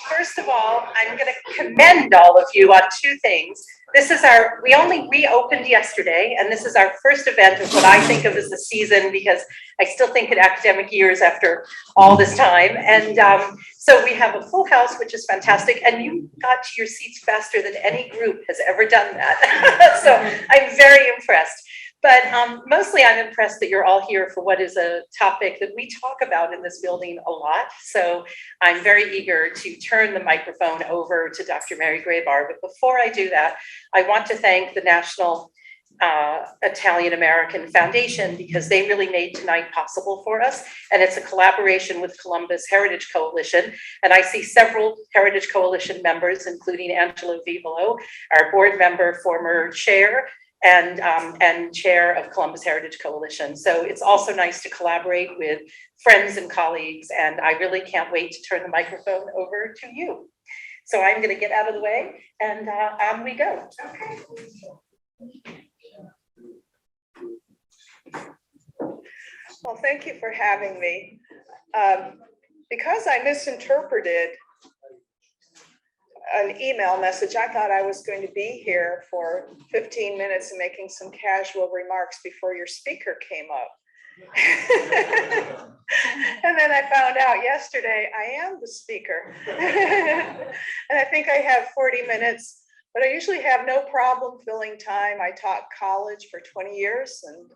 first of all, I'm going to commend all of you on two things. This is we only reopened yesterday, and this is our first event of what I think of as the season, because I still think in academic years after all this time. And so we have a full house, which is fantastic. And you got to your seats faster than any group has ever done that. So I'm very impressed. But mostly I'm impressed that you're all here for what is a topic that we talk about in this building a lot. So I'm very eager to turn the microphone over to Dr. Mary Grabar. But before I do that, I want to thank the National Italian American Foundation, because they really made tonight possible for us. And it's a collaboration with Columbus Heritage Coalition. And I see several Heritage Coalition members, including Angelo Vivolo, our board member, former chair, and chair of Columbus Heritage Coalition. So it's also nice to collaborate with friends and colleagues, and I really can't wait to turn the microphone over to you. So I'm going to get out of the way, and on we go. Okay. Well, thank you for having me. Because I misinterpreted an email message, I thought I was going to be here for 15 minutes and making some casual remarks before your speaker came up. And then I found out yesterday I am the speaker. And I think I have 40 minutes, but I usually have no problem filling time. I taught college for 20 years, and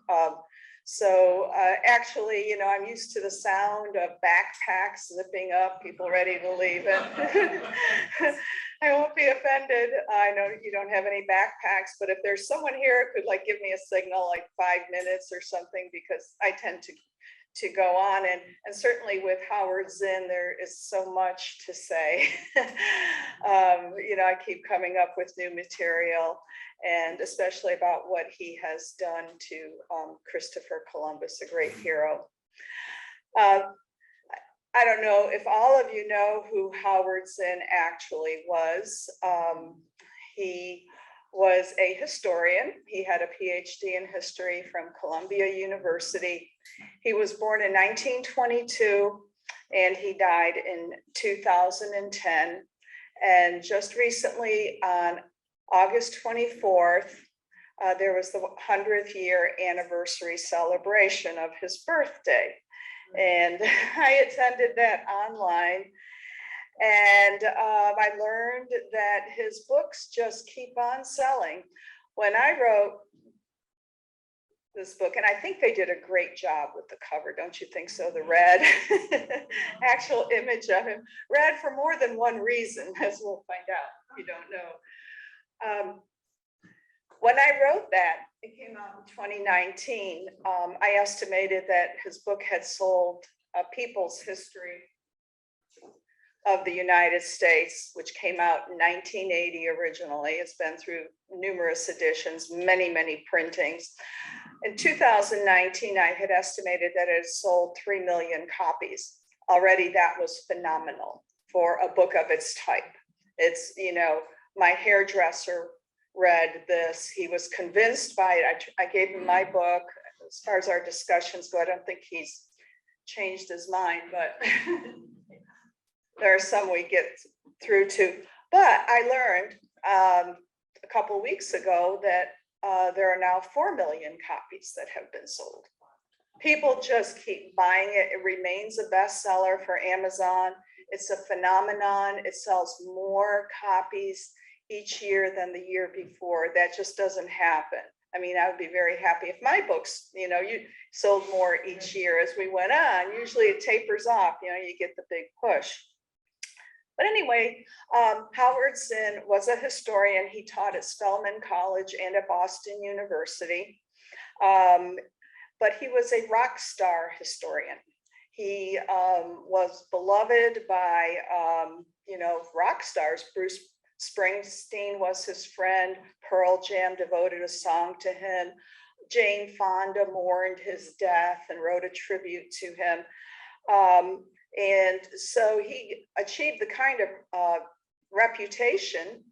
so actually, you know, I'm used to the sound of backpacks zipping up, people ready to leave. And I won't be offended. I know you don't have any backpacks, but if there's someone here who could like give me a signal, like 5 minutes or something, because I tend to go on, and certainly with Howard Zinn, there is so much to say. You know, I keep coming up with new material, and especially about what he has done to Christopher Columbus, a great hero. I don't know if all of you know who Howard Zinn actually was. He was a historian. He had a PhD in history from Columbia University. He was born in 1922 and he died in 2010. And just recently on August 24th, there was the 100th year anniversary celebration of his birthday. And I attended that online, and I learned that his books just keep on selling. When I wrote this book, and I think they did a great job with the cover, don't you think so? The red actual image of him, red for more than one reason, as we'll find out if you don't know. When I wrote that, it came out in 2019, I estimated that his book had sold People's History of the United States, which came out in 1980 originally. It's been through numerous editions, many, many printings. In 2019, I had estimated that it sold 3 million copies. Already that was phenomenal for a book of its type. It's, you know, my hairdresser read this. He was convinced by it. I gave him my book. As far as our discussions go, I don't think he's changed his mind, but there are some we get through to. But I learned a couple of weeks ago that there are now 4 million copies that have been sold. People just keep buying it. It remains a bestseller for Amazon. It's a phenomenon. It sells more copies each year than the year before. That just doesn't happen. I mean, I would be very happy if my books, you know, you sold more each year as we went on. Usually it tapers off, you know, you get the big push. But anyway, Howard Zinn was a historian. He taught at Spelman College and at Boston University. But he was a rock star historian. He was beloved by, you know, rock stars. Bruce Springsteen was his friend. Pearl Jam devoted a song to him. Jane Fonda mourned his death and wrote a tribute to him. And so he achieved the kind of reputation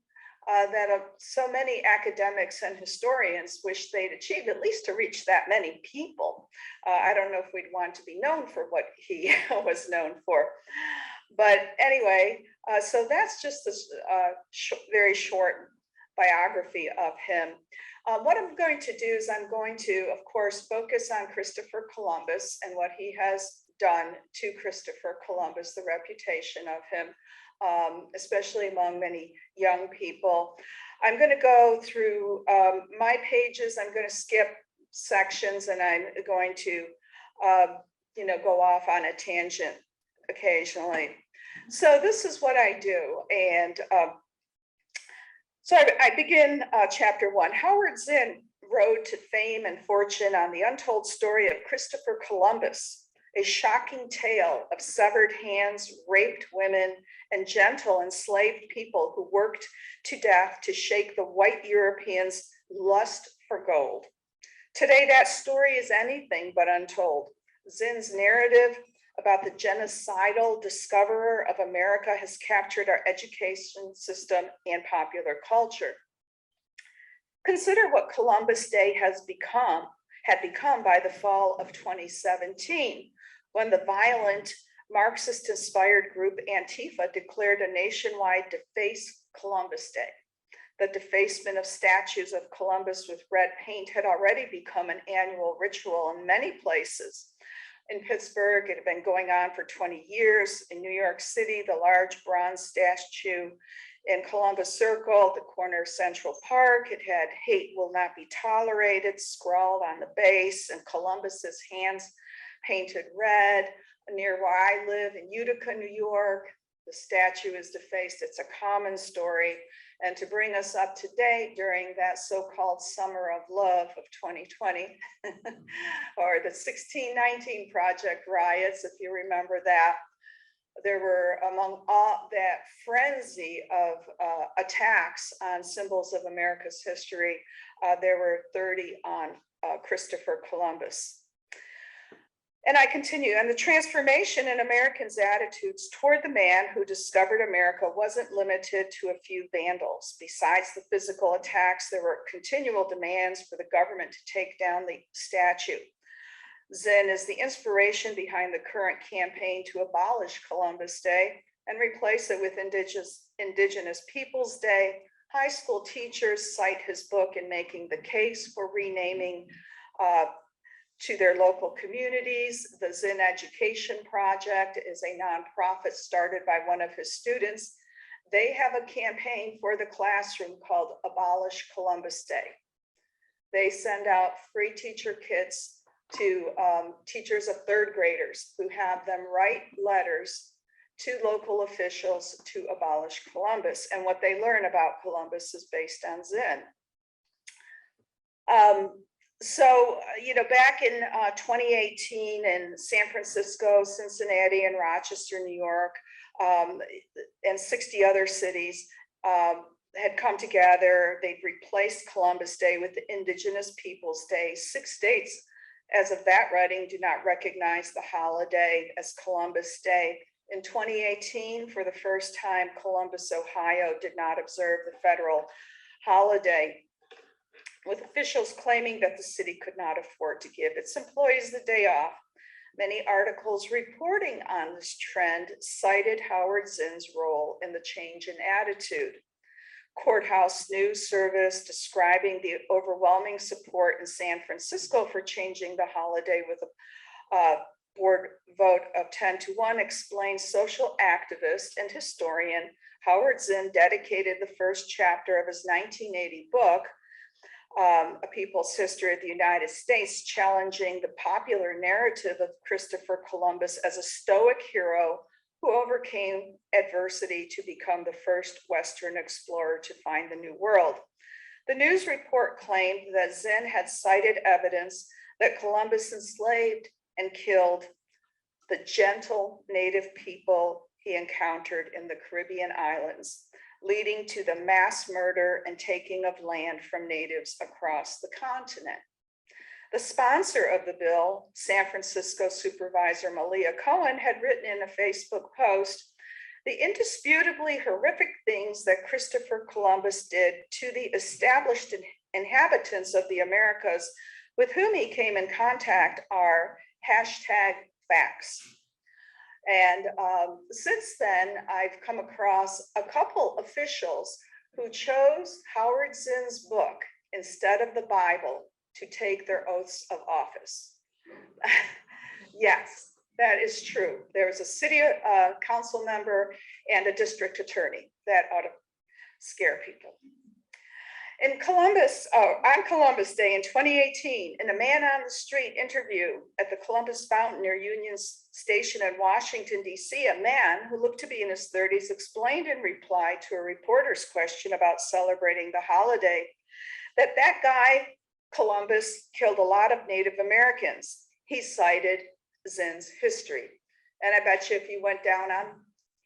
that so many academics and historians wish they'd achieve, at least to reach that many people. I don't know if we'd want to be known for what he was known for. But anyway, so that's just this very short biography of him. What I'm going to do is I'm going to, of course, focus on Christopher Columbus and what he has done to Christopher Columbus, the reputation of him, especially among many young people. I'm going to go through my pages. I'm going to skip sections, and I'm going to, go off on a tangent occasionally. So this is what I do, and so I begin chapter 1. Howard Zinn rode to fame and fortune on the untold story of Christopher Columbus, a shocking tale of severed hands, raped women, and gentle enslaved people who worked to death to shake the white Europeans' lust for gold. Today, that story is anything but untold. Zinn's narrative about the genocidal discoverer of America has captured our education system and popular culture. Consider what Columbus Day had become by the fall of 2017, when the violent Marxist-inspired group Antifa declared a nationwide Deface Columbus Day. The defacement of statues of Columbus with red paint had already become an annual ritual in many places. In Pittsburgh, it had been going on for 20 years. In New York City, the large bronze statue in Columbus Circle, the corner of Central Park, it had "Hate will not be tolerated" scrawled on the base, and Columbus's hands painted red. Near where I live in Utica, New York, the statue is defaced. It's a common story. And to bring us up to date during that so-called Summer of Love of 2020, or the 1619 Project riots, if you remember that, there were, among all that frenzy of attacks on symbols of America's history, there were 30 on Christopher Columbus. And I continue, and the transformation in Americans' attitudes toward the man who discovered America wasn't limited to a few vandals. Besides the physical attacks, there were continual demands for the government to take down the statue. Zinn is the inspiration behind the current campaign to abolish Columbus Day and replace it with Indigenous Peoples Day. High school teachers cite his book in making the case for renaming to their local communities. The Zinn Education Project is a nonprofit started by one of his students. They have a campaign for the classroom called Abolish Columbus Day. They send out free teacher kits to teachers of third graders who have them write letters to local officials to abolish Columbus. And what they learn about Columbus is based on Zinn. So, back in 2018 in San Francisco, Cincinnati, and Rochester, New York, and 60 other cities had come together. They'd replaced Columbus Day with the Indigenous Peoples Day. 6 states, as of that writing, do not recognize the holiday as Columbus Day. In 2018, for the first time, Columbus, Ohio did not observe the federal holiday, with officials claiming that the city could not afford to give its employees the day off. Many articles reporting on this trend cited Howard Zinn's role in the change in attitude. Courthouse News Service, describing the overwhelming support in San Francisco for changing the holiday with a board vote of 10-1, explains social activist and historian Howard Zinn dedicated the first chapter of his 1980 book, A People's History of the United States, challenging the popular narrative of Christopher Columbus as a stoic hero who overcame adversity to become the first Western explorer to find the New World. The news report claimed that Zinn had cited evidence that Columbus enslaved and killed the gentle native people he encountered in the Caribbean islands, leading to the mass murder and taking of land from natives across the continent. The sponsor of the bill, San Francisco Supervisor Malia Cohen, had written in a Facebook post, "The indisputably horrific things that Christopher Columbus did to the established inhabitants of the Americas with whom he came in contact are #facts." And since then, I've come across a couple officials who chose Howard Zinn's book instead of the Bible to take their oaths of office. Yes, that is true. There's a city council member and a district attorney. That ought to scare people. In Columbus, on Columbus Day in 2018, in a man on the street interview at the Columbus Fountain near Union Station in Washington, D.C., a man who looked to be in his 30s explained in reply to a reporter's question about celebrating the holiday that guy, Columbus, killed a lot of Native Americans. He cited Zinn's history. And I bet you if you went down on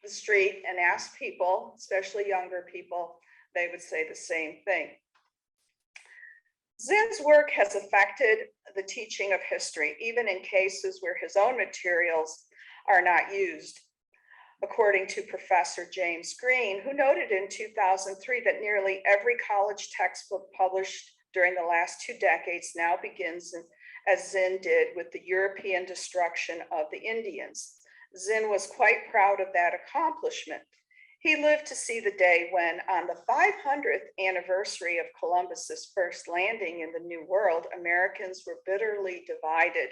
the street and asked people, especially younger people, they would say the same thing. Zinn's work has affected the teaching of history, even in cases where his own materials are not used. According to Professor James Green, who noted in 2003 that nearly every college textbook published during the last 2 decades now begins, as Zinn did, with the European destruction of the Indians. Zinn was quite proud of that accomplishment. He lived to see the day when, on the 500th anniversary of Columbus's first landing in the New World, Americans were bitterly divided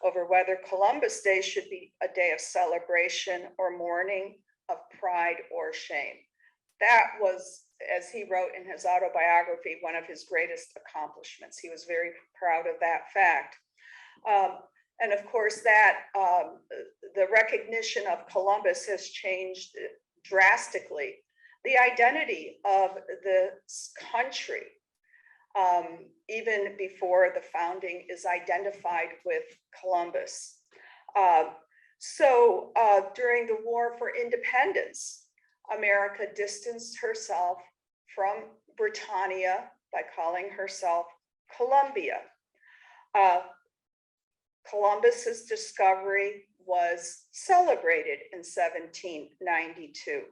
over whether Columbus Day should be a day of celebration or mourning, of pride or shame. That was, as he wrote in his autobiography, one of his greatest accomplishments. He was very proud of that fact. And of course, that the recognition of Columbus has changed drastically the identity of this country, even before the founding is identified with Columbus. So during the War for Independence, America distanced herself from Britannia by calling herself Columbia. Columbus's discovery was celebrated in 1792.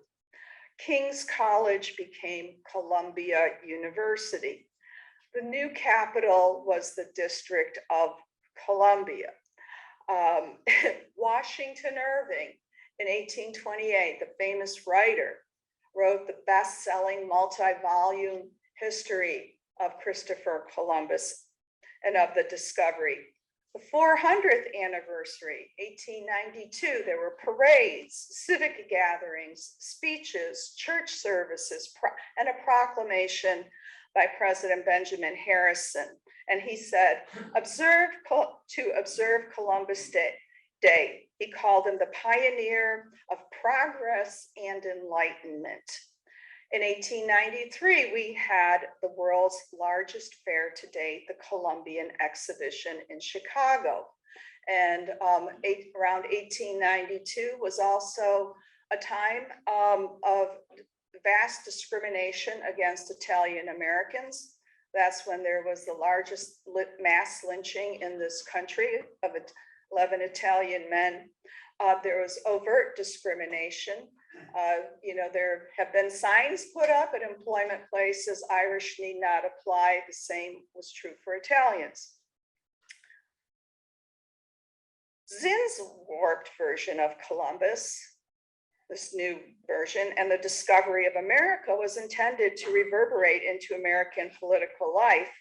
King's College became Columbia University. The new capital was the District of Columbia. Washington Irving, in 1828, the famous writer, wrote the best-selling multi-volume history of Christopher Columbus and of the discovery. The 400th anniversary, 1892, there were parades, civic gatherings, speeches, church services, and a proclamation by President Benjamin Harrison. And he said, to observe Columbus Day. He called him the pioneer of progress and enlightenment. In 1893, we had the world's largest fair to date, the Columbian Exhibition in Chicago. And around 1892 was also a time of vast discrimination against Italian Americans. That's when there was the largest mass lynching in this country of 11 Italian men. There was overt discrimination. There have been signs put up at employment places, Irish need not apply. The same was true for Italians. Zinn's warped version of Columbus, this new version, and the discovery of America was intended to reverberate into American political life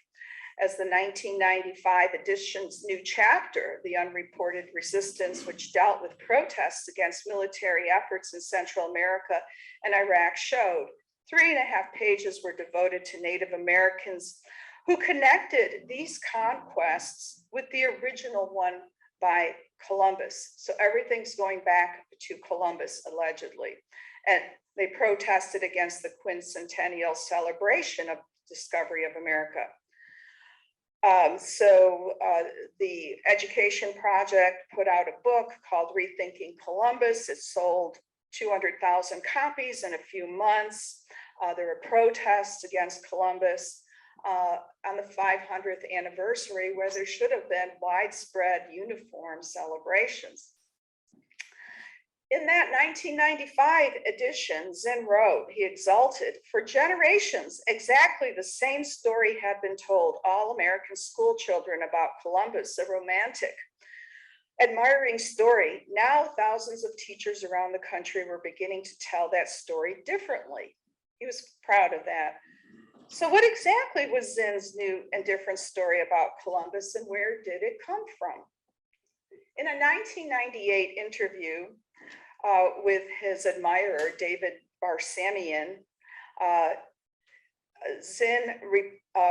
as the 1995 edition's new chapter, The Unreported Resistance, which dealt with protests against military efforts in Central America and Iraq, showed. 3.5 pages were devoted to Native Americans who connected these conquests with the original one by Columbus. So everything's going back to Columbus, allegedly. And they protested against the quincentennial celebration of discovery of America. The Education Project put out a book called Rethinking Columbus. It sold 200,000 copies in a few months. There were protests against Columbus on the 500th anniversary, where there should have been widespread uniform celebrations. In that 1995 edition, Zinn wrote, he exulted, for generations, exactly the same story had been told all American school children about Columbus, a romantic admiring story. Now thousands of teachers around the country were beginning to tell that story differently. He was proud of that. So what exactly was Zinn's new and different story about Columbus, and where did it come from? In a 1998 interview with his admirer, David Barsamian,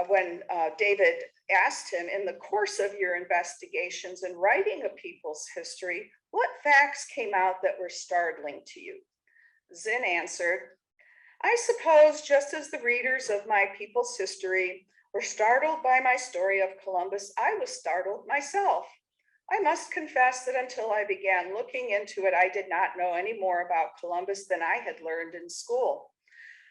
when David asked him, in the course of your investigations and writing a people's history, what facts came out that were startling to you? Zinn answered, I suppose just as the readers of my people's history were startled by my story of Columbus, I was startled myself. I must confess that until I began looking into it, I did not know any more about Columbus than I had learned in school.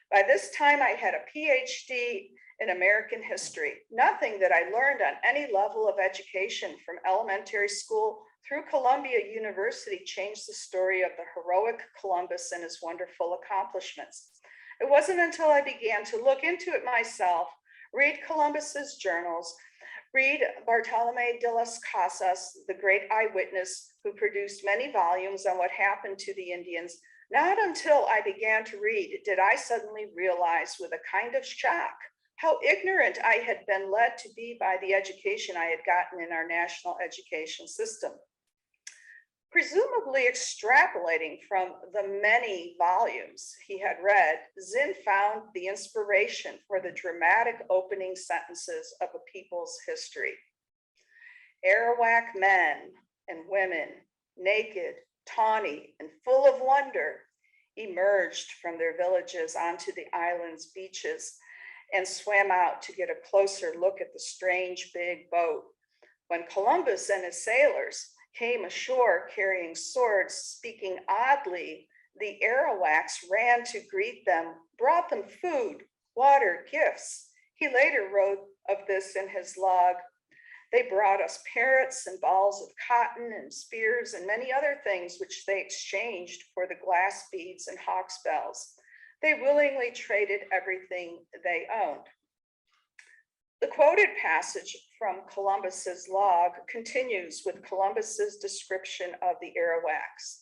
By this time, I had a PhD in American history. Nothing that I learned on any level of education from elementary school through Columbia University changed the story of the heroic Columbus and his wonderful accomplishments. It wasn't until I began to look into it myself, read Columbus's journals, read Bartolome de las Casas, the great eyewitness who produced many volumes on what happened to the Indians. Not until I began to read did I suddenly realize with a kind of shock how ignorant I had been led to be by the education I had gotten in our national education system. Presumably extrapolating from the many volumes he had read, Zinn found the inspiration for the dramatic opening sentences of a people's history. Arawak men and women, naked, tawny, and full of wonder, emerged from their villages onto the island's beaches and swam out to get a closer look at the strange big boat. When Columbus and his sailors came ashore carrying swords, speaking oddly, the Arawaks ran to greet them, brought them food, water, gifts. He later wrote of this in his log. They brought us parrots and balls of cotton and spears and many other things which they exchanged for the glass beads and hawk's bells. They willingly traded everything they owned. The quoted passage from Columbus's log continues with Columbus's description of the Arawaks.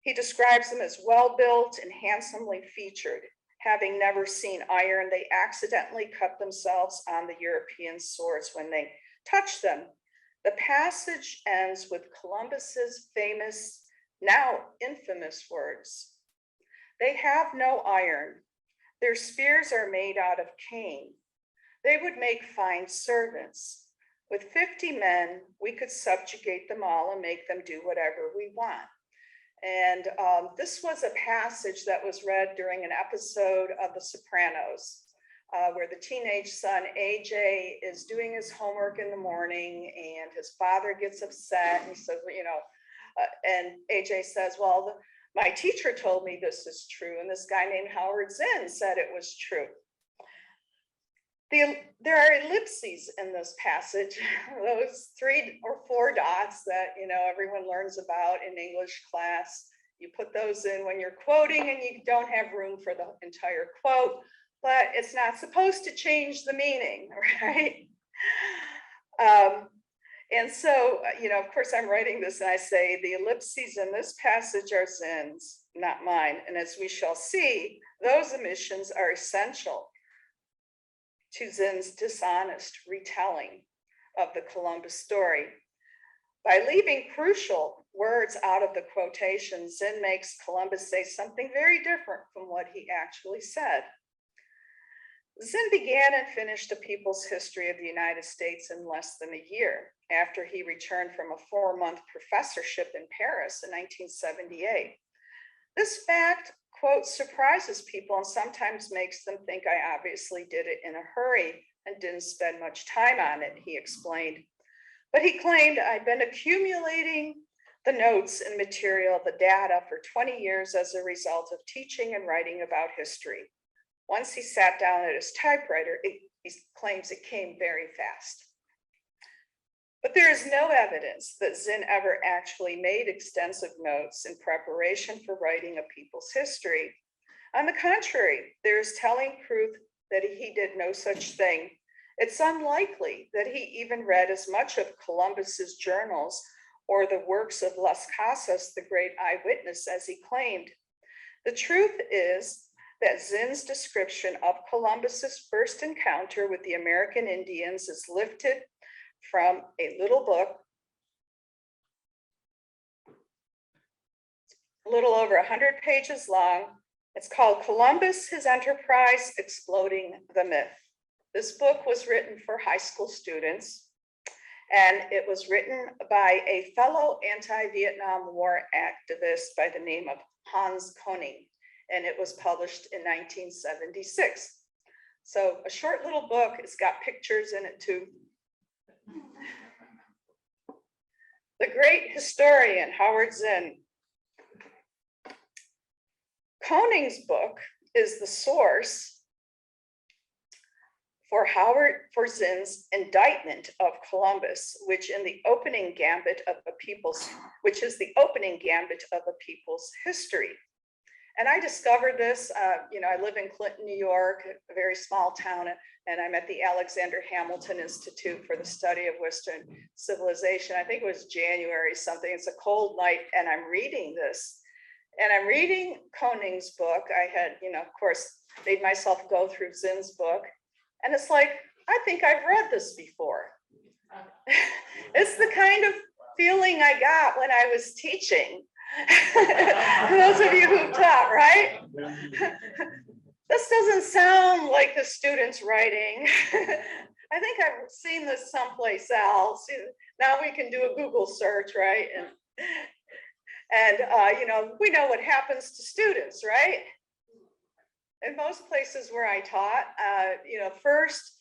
He describes them as well-built and handsomely featured. Having never seen iron, they accidentally cut themselves on the European swords when they touched them. The passage ends with Columbus's famous, now infamous words. They have no iron. Their spears are made out of cane. They would make fine servants. With 50 men, we could subjugate them all and make them do whatever we want. And this was a passage that was read during an episode of The Sopranos, where the teenage son, AJ, is doing his homework in the morning and his father gets upset. And he says, and AJ says, well, my teacher told me this is true. And this guy named Howard Zinn said it was true. There are ellipses in this passage, those 3 or 4 dots that everyone learns about in English class. You put those in when you're quoting and you don't have room for the entire quote, but it's not supposed to change the meaning, right? And so, of course, I'm writing this and I say the ellipses in this passage are Zinn's, not mine. And as we shall see, those omissions are essential to Zinn's dishonest retelling of the Columbus story. By leaving crucial words out of the quotation, Zinn makes Columbus say something very different from what he actually said. Zinn began and finished a people's history of the United States in less than a year after he returned from a 4-month professorship in Paris in 1978. This fact, quote, surprises people and sometimes makes them think I obviously did it in a hurry and didn't spend much time on it, he explained. But he claimed I'd been accumulating the notes and material, the data for 20 years as a result of teaching and writing about history. Once he sat down at his typewriter, he claims it came very fast. But there is no evidence that Zinn ever actually made extensive notes in preparation for writing a people's history. On the contrary, there is telling proof that he did no such thing. It's unlikely that he even read as much of Columbus's journals or the works of Las Casas, the great eyewitness, as he claimed. The truth is that Zinn's description of Columbus's first encounter with the American Indians is lifted from a little book, a little over 100 pages long. It's called Columbus, His Enterprise, Exploding the Myth. This book was written for high school students, and it was written by a fellow anti-Vietnam War activist by the name of Hans Koning, and it was published in 1976. So a short little book, it's got pictures in it too. The great historian, Howard Zinn. Koning's book is the source for Zinn's indictment of Columbus, which is the opening gambit of a people's history. And I discovered this, I live in Clinton, New York, a very small town, and I'm at the Alexander Hamilton Institute for the Study of Western Civilization. I think it was January something. It's a cold night, and I'm reading this. And I'm reading Koning's book. I had, of course, made myself go through Zinn's book. And it's like, I think I've read this before. It's the kind of feeling I got when I was teaching. Those of you who've taught, right? This doesn't sound like the student's writing. I think I've seen this someplace else. Now we can do a Google search, right? And we know what happens to students, right? In most places where I taught, first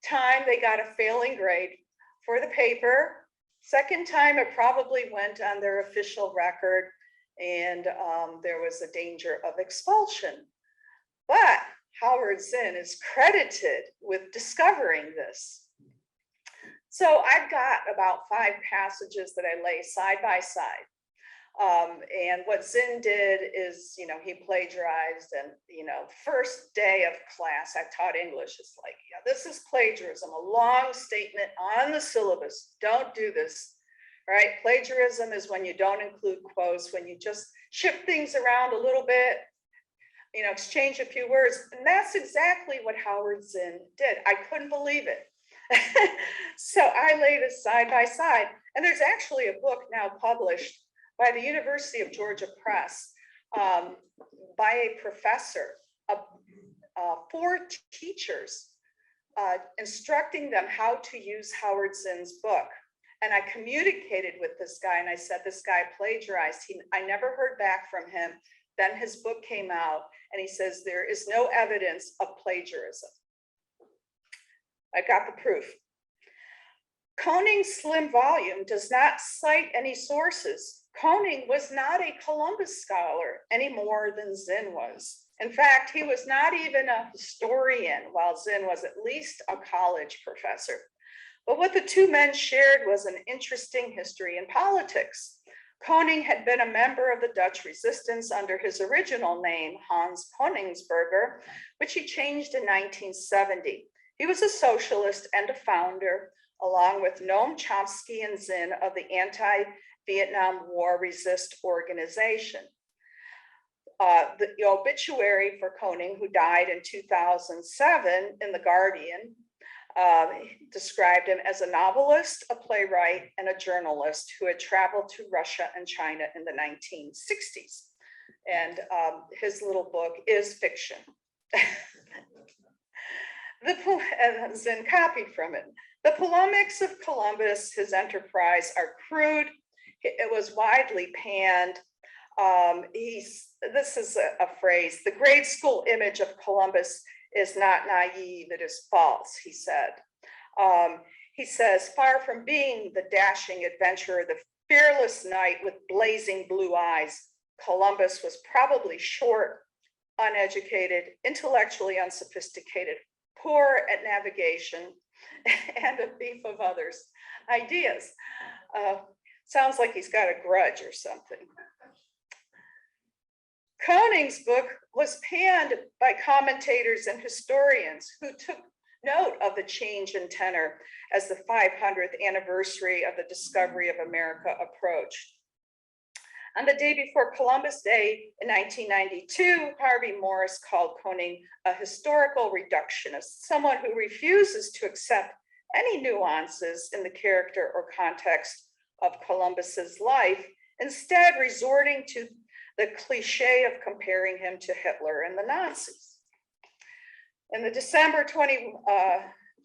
time they got a failing grade for the paper. Second time it probably went on their official record, and there was a danger of expulsion. But Howard Zinn is credited with discovering this. So I've got about 5 passages that I lay side by side. And what Zinn did is, he plagiarized, and, first day of class, I taught English. It's like, this is plagiarism, a long statement on the syllabus. Don't do this, right? Plagiarism is when you don't include quotes, when you just shift things around a little bit, exchange a few words. And that's exactly what Howard Zinn did. I couldn't believe it. So I laid it side by side. And there's actually a book now published by the University of Georgia Press, by a professor, 4 teachers, instructing them how to use Howard Zinn's book. And I communicated with this guy, and I said, this guy plagiarized. I never heard back from him. Then his book came out, and he says, there is no evidence of plagiarism. I got the proof. Koning's slim volume does not cite any sources. Koning was not a Columbus scholar any more than Zinn was. In fact, he was not even a historian, while Zinn was at least a college professor. But what the 2 men shared was an interesting history in politics. Koning had been a member of the Dutch resistance under his original name, Hans Koningsberger, which he changed in 1970. He was a socialist and a founder, along with Noam Chomsky and Zinn, of the anti-Vietnam War Resist organization. The obituary for Koning, who died in 2007 in The Guardian, described him as a novelist, a playwright, and a journalist who had traveled to Russia and China in the 1960s. And his little book is fiction. And Zinn copied from it. The polemics of Columbus, his enterprise, are crude. It was widely panned. This is a phrase, the grade school image of Columbus is not naive, it is false, he said. He says, far from being the dashing adventurer, the fearless knight with blazing blue eyes, Columbus was probably short, uneducated, intellectually unsophisticated, poor at navigation, and a thief of others' ideas. Sounds like he's got a grudge or something. Koning's book was panned by commentators and historians who took note of the change in tenor as the 500th anniversary of the discovery of America approached. On the day before Columbus Day in 1992, Harvey Morris called Koning a historical reductionist, someone who refuses to accept any nuances in the character or context of Columbus's life, instead resorting to the cliche of comparing him to Hitler and the Nazis. In the December 21,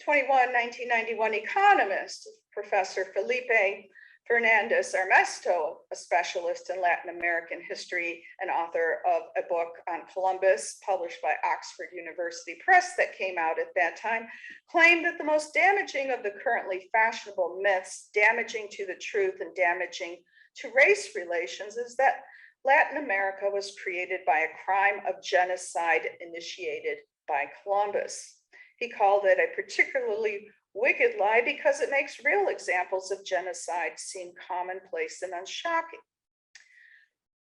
1991 Economist, Professor Felipe Fernandez Armesto, a specialist in Latin American history and author of a book on Columbus, published by Oxford University Press that came out at that time, claimed that the most damaging of the currently fashionable myths, damaging to the truth and damaging to race relations, is that Latin America was created by a crime of genocide initiated by Columbus. He called it a particularly wicked lie because it makes real examples of genocide seem commonplace and unshocking.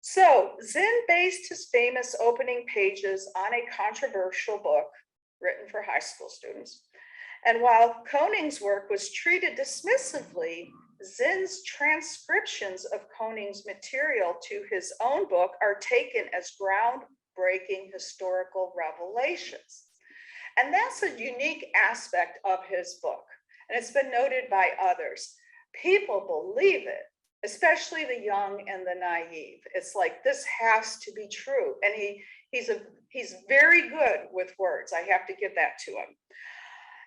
So Zinn based his famous opening pages on a controversial book written for high school students. And while Koning's work was treated dismissively, Zinn's transcriptions of Koning's material to his own book are taken as groundbreaking historical revelations. And that's a unique aspect of his book. And it's been noted by others. People believe it, especially the young and the naive. It's like, this has to be true. And he's very good with words. I have to give that to him.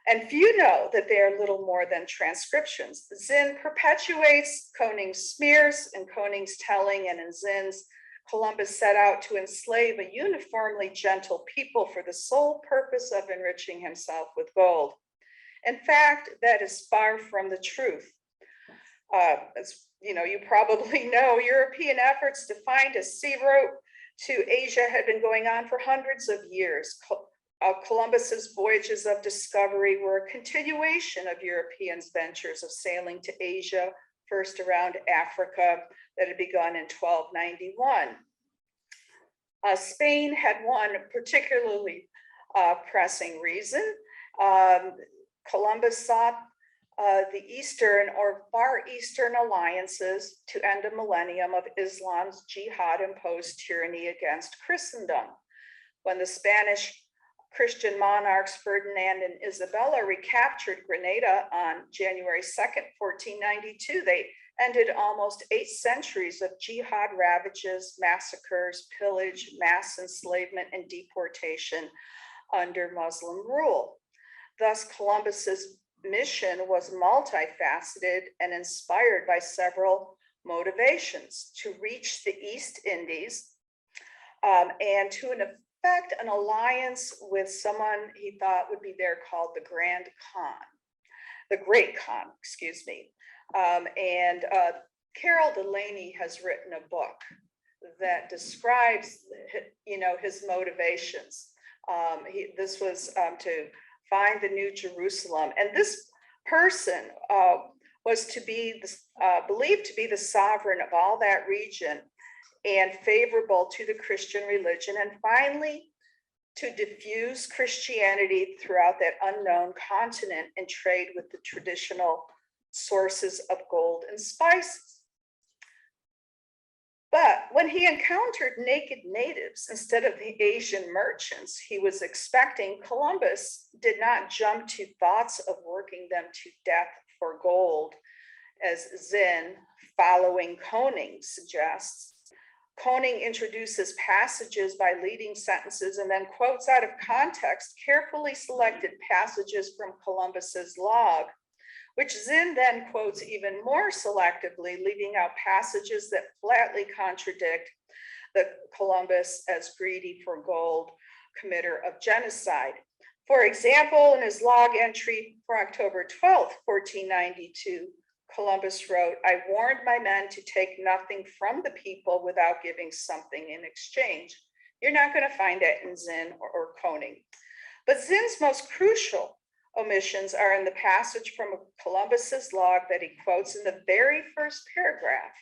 And few know that they are little more than transcriptions. Zinn perpetuates Koning's smears and Koning's telling, and in Zinn's, Columbus set out to enslave a uniformly gentle people for the sole purpose of enriching himself with gold. In fact, that is far from the truth. As you probably know, European efforts to find a sea route to Asia had been going on for hundreds of years. Columbus's voyages of discovery were a continuation of Europeans' ventures of sailing to Asia, first around Africa, that had begun in 1291. Spain had one particularly pressing reason. Columbus sought the Eastern or Far Eastern alliances to end a millennium of Islam's jihad-imposed tyranny against Christendom. When the Spanish Christian monarchs Ferdinand and Isabella recaptured Grenada on January 2nd, 1492, they ended almost 8 centuries of jihad ravages, massacres, pillage, mass enslavement, and deportation under Muslim rule. Thus, Columbus's mission was multifaceted and inspired by several motivations: to reach the East Indies and to effect an alliance with someone he thought would be there called the Great Khan, excuse me. Carol Delaney has written a book that describes, his motivations. This was to find the New Jerusalem, and this person was to be believed to be the sovereign of all that region and favorable to the Christian religion, and finally to diffuse Christianity throughout that unknown continent and trade with the traditional sources of gold and spices. But when he encountered naked natives instead of the Asian merchants he was expecting, Columbus did not jump to thoughts of working them to death for gold, as Zinn, following Koning, suggests. Koning introduces passages by leading sentences and then quotes out of context carefully selected passages from Columbus's log, which Zinn then quotes even more selectively, leaving out passages that flatly contradict the Columbus as greedy for gold committer of genocide. For example, in his log entry for October 12th, 1492, Columbus wrote, "I warned my men to take nothing from the people without giving something in exchange." You're not going to find that in Zinn or Koning. But Zinn's most crucial omissions are in the passage from Columbus's log that he quotes in the very first paragraph.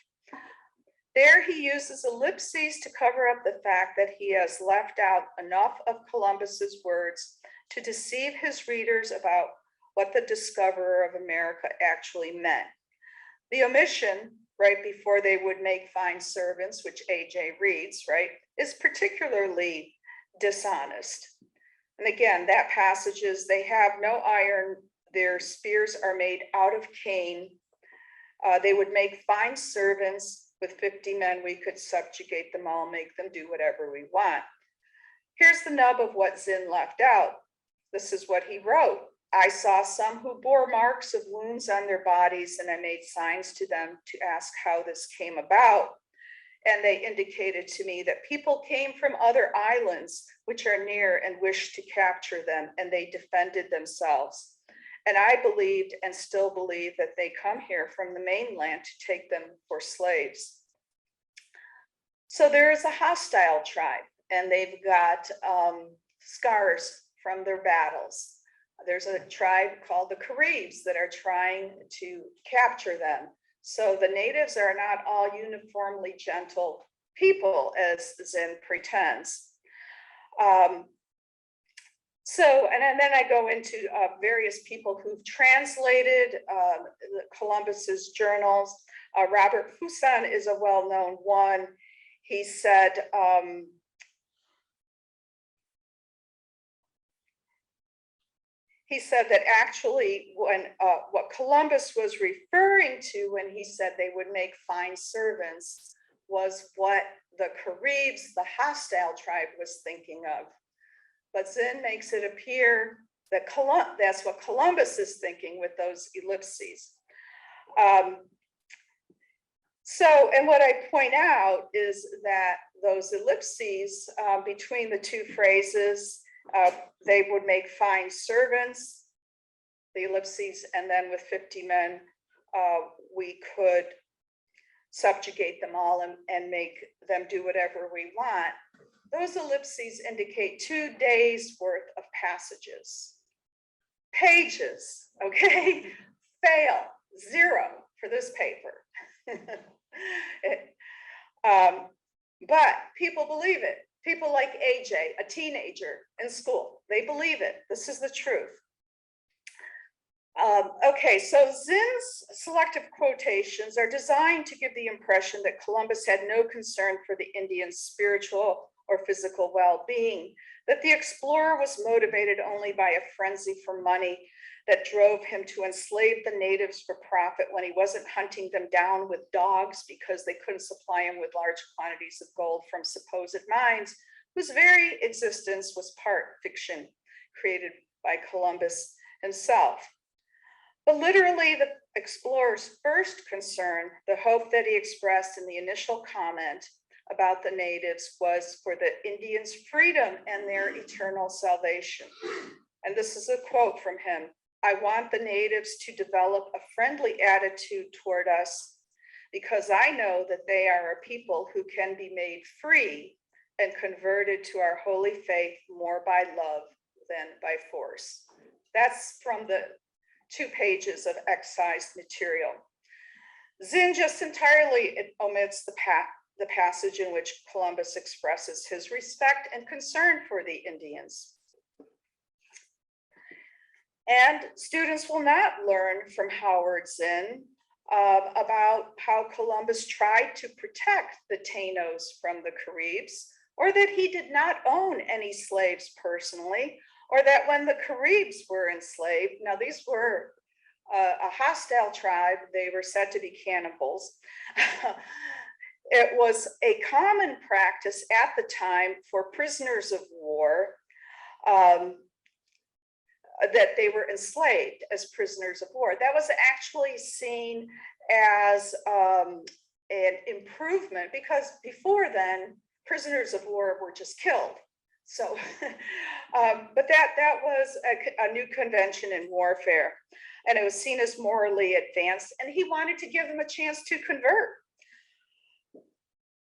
There he uses ellipses to cover up the fact that he has left out enough of Columbus's words to deceive his readers about what the discoverer of America actually meant. The omission, right before they would make fine servants, which AJ reads, right, is particularly dishonest. And again, that passage is, they have no iron, their spears are made out of cane. They would make fine servants. With 50 men, we could subjugate them all, make them do whatever we want. Here's the nub of what Zinn left out. This is what he wrote. I saw some who bore marks of wounds on their bodies, and I made signs to them to ask how this came about. And they indicated to me that people came from other islands which are near and wished to capture them, and they defended themselves. And I believed and still believe that they come here from the mainland to take them for slaves. So there is a hostile tribe, and they've got scars from their battles. There's a tribe called the Caribs that are trying to capture them. So the natives are not all uniformly gentle people, as Zinn pretends. And then I go into various people who've translated Columbus's journals. Robert Poussin is a well-known one. He said, that actually when what Columbus was referring to when he said they would make fine servants was what the Caribs, the hostile tribe, was thinking of. But Zinn makes it appear that that's what Columbus is thinking with those ellipses. And what I point out is that those ellipses between the two phrases, they would make fine servants, the ellipses, and then with 50 men, we could subjugate them all and make them do whatever we want. Those ellipses indicate 2 days worth of passages. Pages, okay? Fail, 0 for this paper. But people believe it. People like AJ, a teenager in school, they believe it. This is the truth. Okay, so Zinn's selective quotations are designed to give the impression that Columbus had no concern for the Indians' spiritual or physical well-being, that the explorer was motivated only by a frenzy for money that drove him to enslave the natives for profit when he wasn't hunting them down with dogs because they couldn't supply him with large quantities of gold from supposed mines, whose very existence was part fiction created by Columbus himself. But literally, the explorer's first concern, the hope that he expressed in the initial comment about the natives, was for the Indians' freedom and their eternal salvation. And this is a quote from him. I want the natives to develop a friendly attitude toward us because I know that they are a people who can be made free and converted to our holy faith more by love than by force. That's from the 2 pages of excised material. Zinn just entirely omits the passage in which Columbus expresses his respect and concern for the Indians. And students will not learn from Howard Zinn about how Columbus tried to protect the Taínos from the Caribs, or that he did not own any slaves personally, or that when the Caribs were enslaved, now these were a hostile tribe, they were said to be cannibals. It was a common practice at the time for prisoners of war that they were enslaved as prisoners of war. That was actually seen as an improvement because before then, prisoners of war were just killed. So, but that was a new convention in warfare, and it was seen as morally advanced, and he wanted to give them a chance to convert.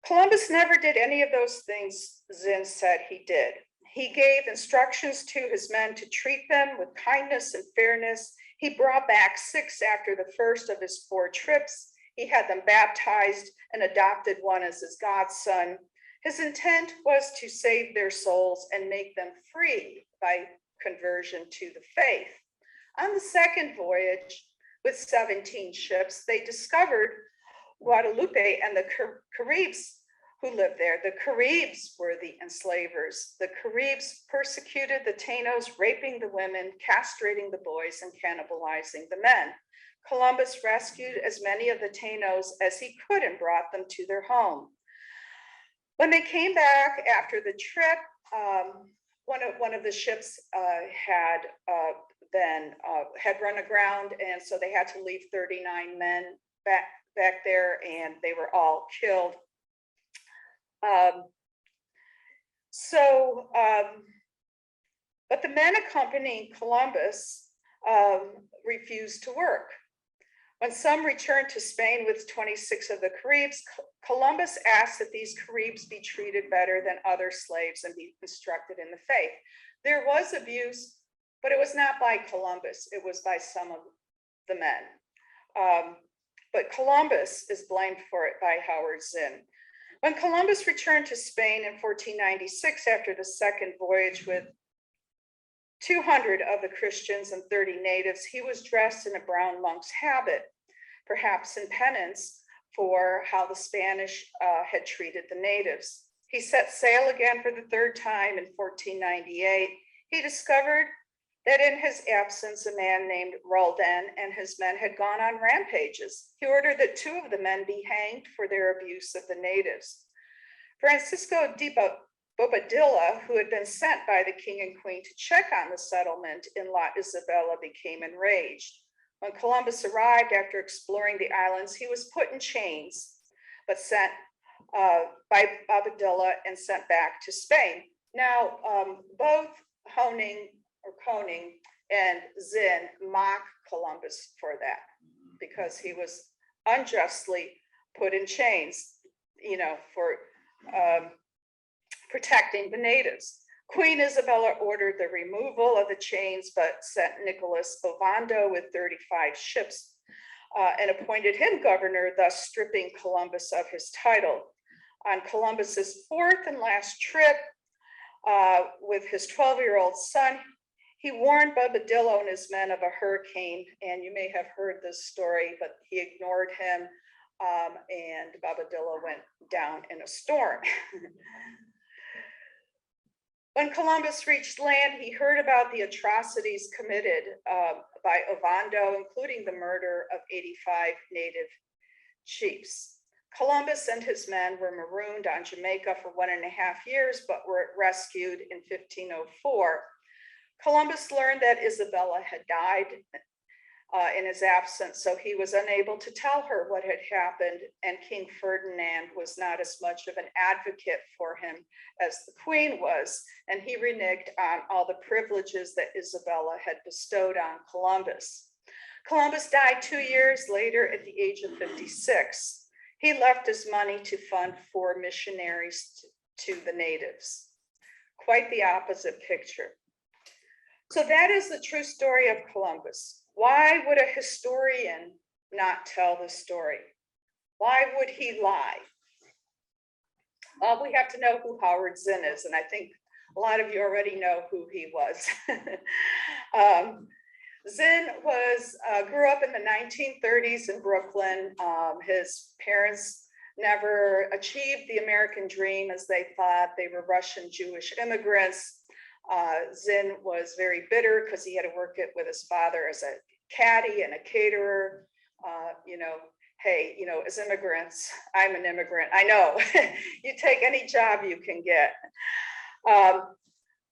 Columbus never did any of those things Zinn said he did. He gave instructions to his men to treat them with kindness and fairness. He brought back 6 after the first of his 4 trips. He had them baptized and adopted one as his godson. His intent was to save their souls and make them free by conversion to the faith. On the second voyage, with 17 ships, they discovered Guadalupe and the Caribs who lived there. The Caribs were the enslavers. The Caribs persecuted the Tainos, raping the women, castrating the boys, and cannibalizing the men. Columbus rescued as many of the Tainos as he could and brought them to their home. When they came back after the trip, one of the ships had run aground, and so they had to leave 39 men back there, and they were all killed. But the men accompanying Columbus refused to work. When some returned to Spain with 26 of the Caribs, Columbus asked that these Caribs be treated better than other slaves and be instructed in the faith. There was abuse, but it was not by Columbus, it was by some of the men. But Columbus is blamed for it by Howard Zinn. When Columbus returned to Spain in 1496 after the second voyage with 200 of the Christians and 30 natives, he was dressed in a brown monk's habit, perhaps in penance for how the Spanish had treated the natives. He set sail again for the third time in 1498. He discovered that in his absence, a man named Roldan and his men had gone on rampages. He ordered that 2 of the men be hanged for their abuse of the natives. Francisco de Bobadilla, who had been sent by the king and queen to check on the settlement in La Isabela, became enraged. When Columbus arrived after exploring the islands, he was put in chains, but sent by Bobadilla and sent back to Spain. Now, both Koning and Zinn mock Columbus for that, because he was unjustly put in chains, for protecting the natives. Queen Isabella ordered the removal of the chains, but sent Nicholas Ovando with 35 ships and appointed him governor, thus stripping Columbus of his title. On Columbus's 4th and last trip with his 12-year-old son, he warned Bobadilla and his men of a hurricane, and you may have heard this story, but he ignored him, and Bobadilla went down in a storm. When Columbus reached land, he heard about the atrocities committed by Ovando, including the murder of 85 native chiefs. Columbus and his men were marooned on Jamaica for 1.5 years, but were rescued in 1504. Columbus learned that Isabella had died in his absence, so he was unable to tell her what had happened, and King Ferdinand was not as much of an advocate for him as the Queen was, and he reneged on all the privileges that Isabella had bestowed on Columbus. Columbus died 2 years later at the age of 56. He left his money to fund 4 missionaries to the natives. Quite the opposite picture. So that is the true story of Columbus. Why would a historian not tell the story? Why would he lie? Well, we have to know who Howard Zinn is, and I think a lot of you already know who he was. Zinn grew up in the 1930s in Brooklyn. His parents never achieved the American dream as they thought. They were Russian Jewish immigrants. Zinn was very bitter because he had to work with his father as a caddy and a caterer. Hey, as immigrants, I'm an immigrant. I know, you take any job you can get.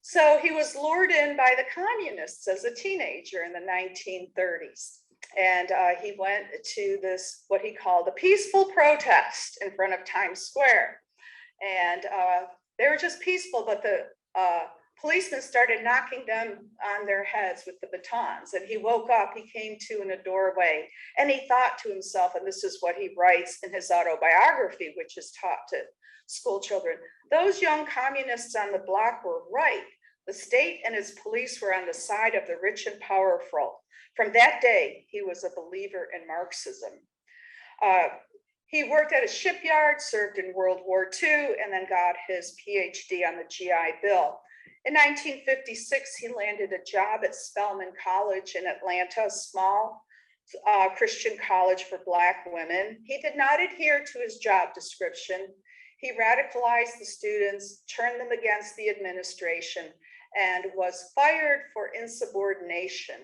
So he was lured in by the communists as a teenager in the 1930s. And he went to this, what he called a peaceful protest in front of Times Square. And they were just peaceful, but the policemen started knocking them on their heads with the batons. And he woke up, he came to in a doorway, and he thought to himself, and this is what he writes in his autobiography, which is taught to school children: those young communists on the block were right. The state and its police were on the side of the rich and powerful. From that day, he was a believer in Marxism. He worked at a shipyard, served in World War II, and then got his PhD on the GI Bill. In 1956, he landed a job at Spelman College in Atlanta, a small Christian college for Black women. He did not adhere to his job description. He radicalized the students, turned them against the administration, and was fired for insubordination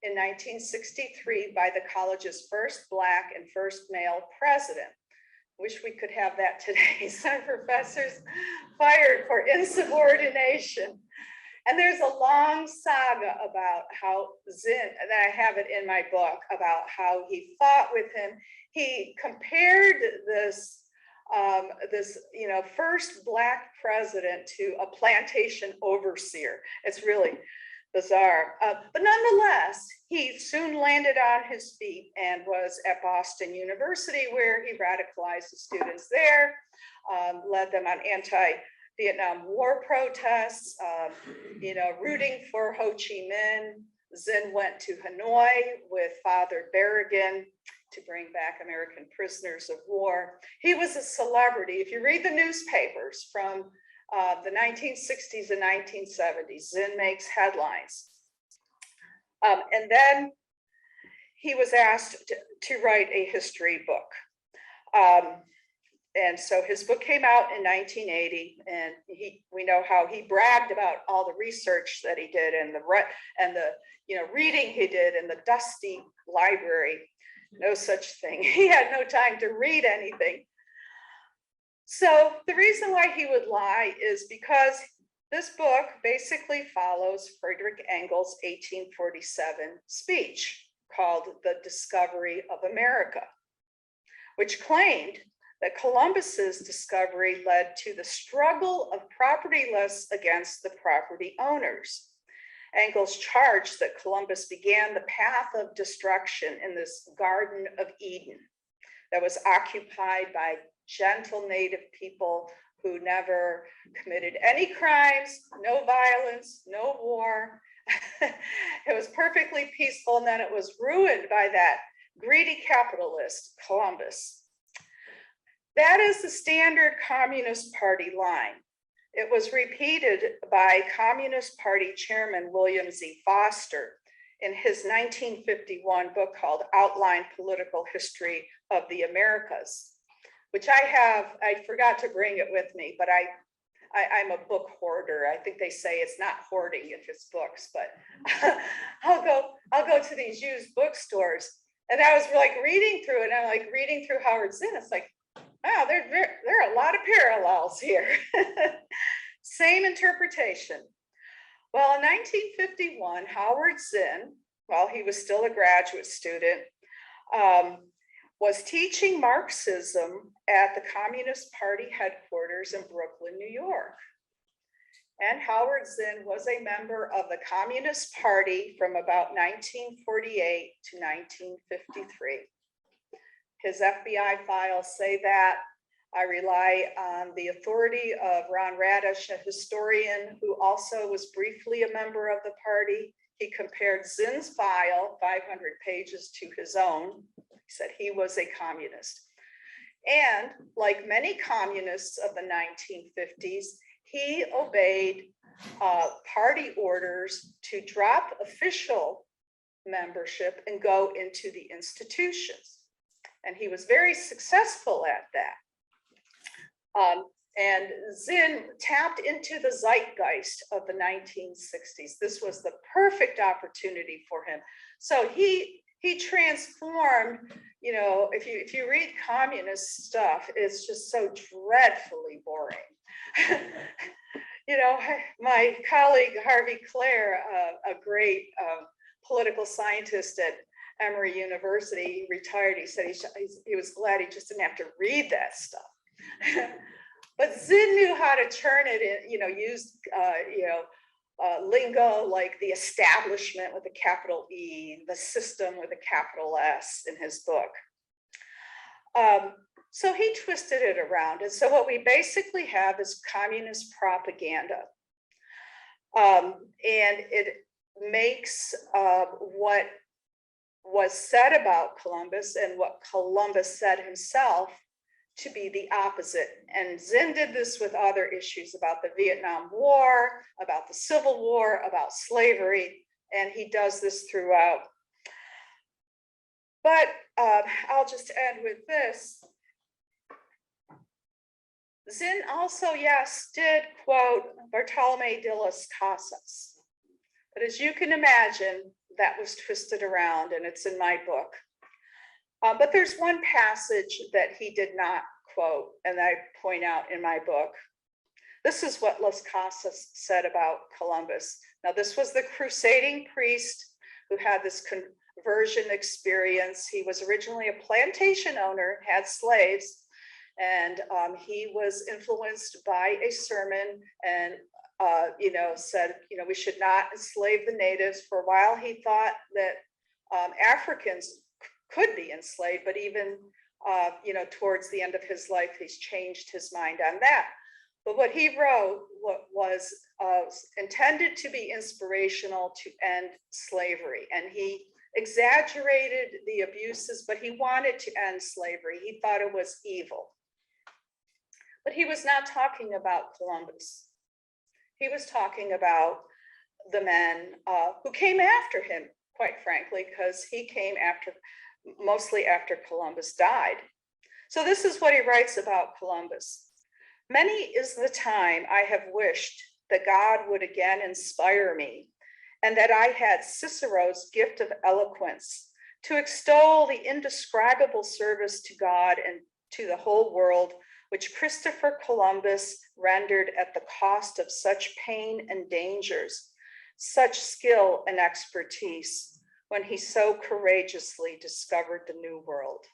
in 1963 by the college's first Black and first male president. Wish we could have that today. Some professors fired for insubordination. And there's a long saga about how Zinn, and I have it in my book, about how he fought with him. He compared this first Black president to a plantation overseer. It's really bizarre. But nonetheless, he soon landed on his feet and was at Boston University, where he radicalized the students there, led them on anti-Vietnam War protests, rooting for Ho Chi Minh. Zinn went to Hanoi with Father Berrigan to bring back American prisoners of war. He was a celebrity. If you read the newspapers from the 1960s and 1970s, Zinn makes headlines. And then he was asked to write a history book. And so his book came out in 1980, and we know how he bragged about all the research that he did and the reading he did in the dusty library. No such thing. He had no time to read anything. So the reason why he would lie is because this book basically follows Frederick Engel's 1847 speech called The Discovery of America, which claimed that Columbus's discovery led to the struggle of propertyless against the property owners. Engels charged that Columbus began the path of destruction in this Garden of Eden that was occupied by gentle native people who never committed any crimes, no violence, no war. It was perfectly peaceful, and then it was ruined by that greedy capitalist, Columbus. That is the standard Communist Party line. It was repeated by Communist Party Chairman William Z. Foster in his 1951 book called Outline Political History of the Americas, which I forgot to bring it with me, but I'm a book hoarder. I think they say it's not hoarding if it's books, but I'll go to these used bookstores. And I was like reading through it, and I'm like reading through Howard Zinn. It's like, wow, there are a lot of parallels here. Same interpretation. Well, in 1951, Howard Zinn, while he was still a graduate student, was teaching Marxism at the Communist Party headquarters in Brooklyn, New York. And Howard Zinn was a member of the Communist Party from about 1948 to 1953. His FBI files say that. I rely on the authority of Ron Radish, a historian who also was briefly a member of the party. He compared Zinn's file, 500 pages, to his own. He said he was a communist. And like many communists of the 1950s, he obeyed party orders to drop official membership and go into the institutions. And he was very successful at that. And Zinn tapped into the zeitgeist of the 1960s. This was the perfect opportunity for him. So he transformed, if you read communist stuff, it's just so dreadfully boring. My colleague Harvey Clare, a great political scientist at Emory University, retired. He said he was glad he just didn't have to read that stuff. But Zinn knew how to turn it in, use lingo like the establishment with a capital E, the system with a capital S in his book. So he twisted it around. And so what we basically have is communist propaganda. And it makes what was said about Columbus and what Columbus said himself to be the opposite. And Zinn did this with other issues about the Vietnam War, about the Civil War, about slavery, and he does this throughout. But I'll just end with this. Zinn also, yes, did quote Bartolome de las Casas. But as you can imagine, that was twisted around, and it's in my book. But there's one passage that he did not quote, and I point out in my book. This is what Las Casas said about Columbus. Now, this was the crusading priest who had this conversion experience. He was originally a plantation owner, had slaves, and he was influenced by a sermon and said, we should not enslave the natives. For a while, he thought that Africans could be enslaved, but even, towards the end of his life, he's changed his mind on that. But what he wrote was intended to be inspirational to end slavery. And he exaggerated the abuses, but he wanted to end slavery. He thought it was evil. But he was not talking about Columbus. He was talking about the men who came after him, quite frankly, because he came mostly after Columbus died. So this is what he writes about Columbus. Many is the time I have wished that God would again inspire me, and that I had Cicero's gift of eloquence to extol the indescribable service to God and to the whole world, which Christopher Columbus rendered at the cost of such pain and dangers, such skill and expertise, when he so courageously discovered the new world.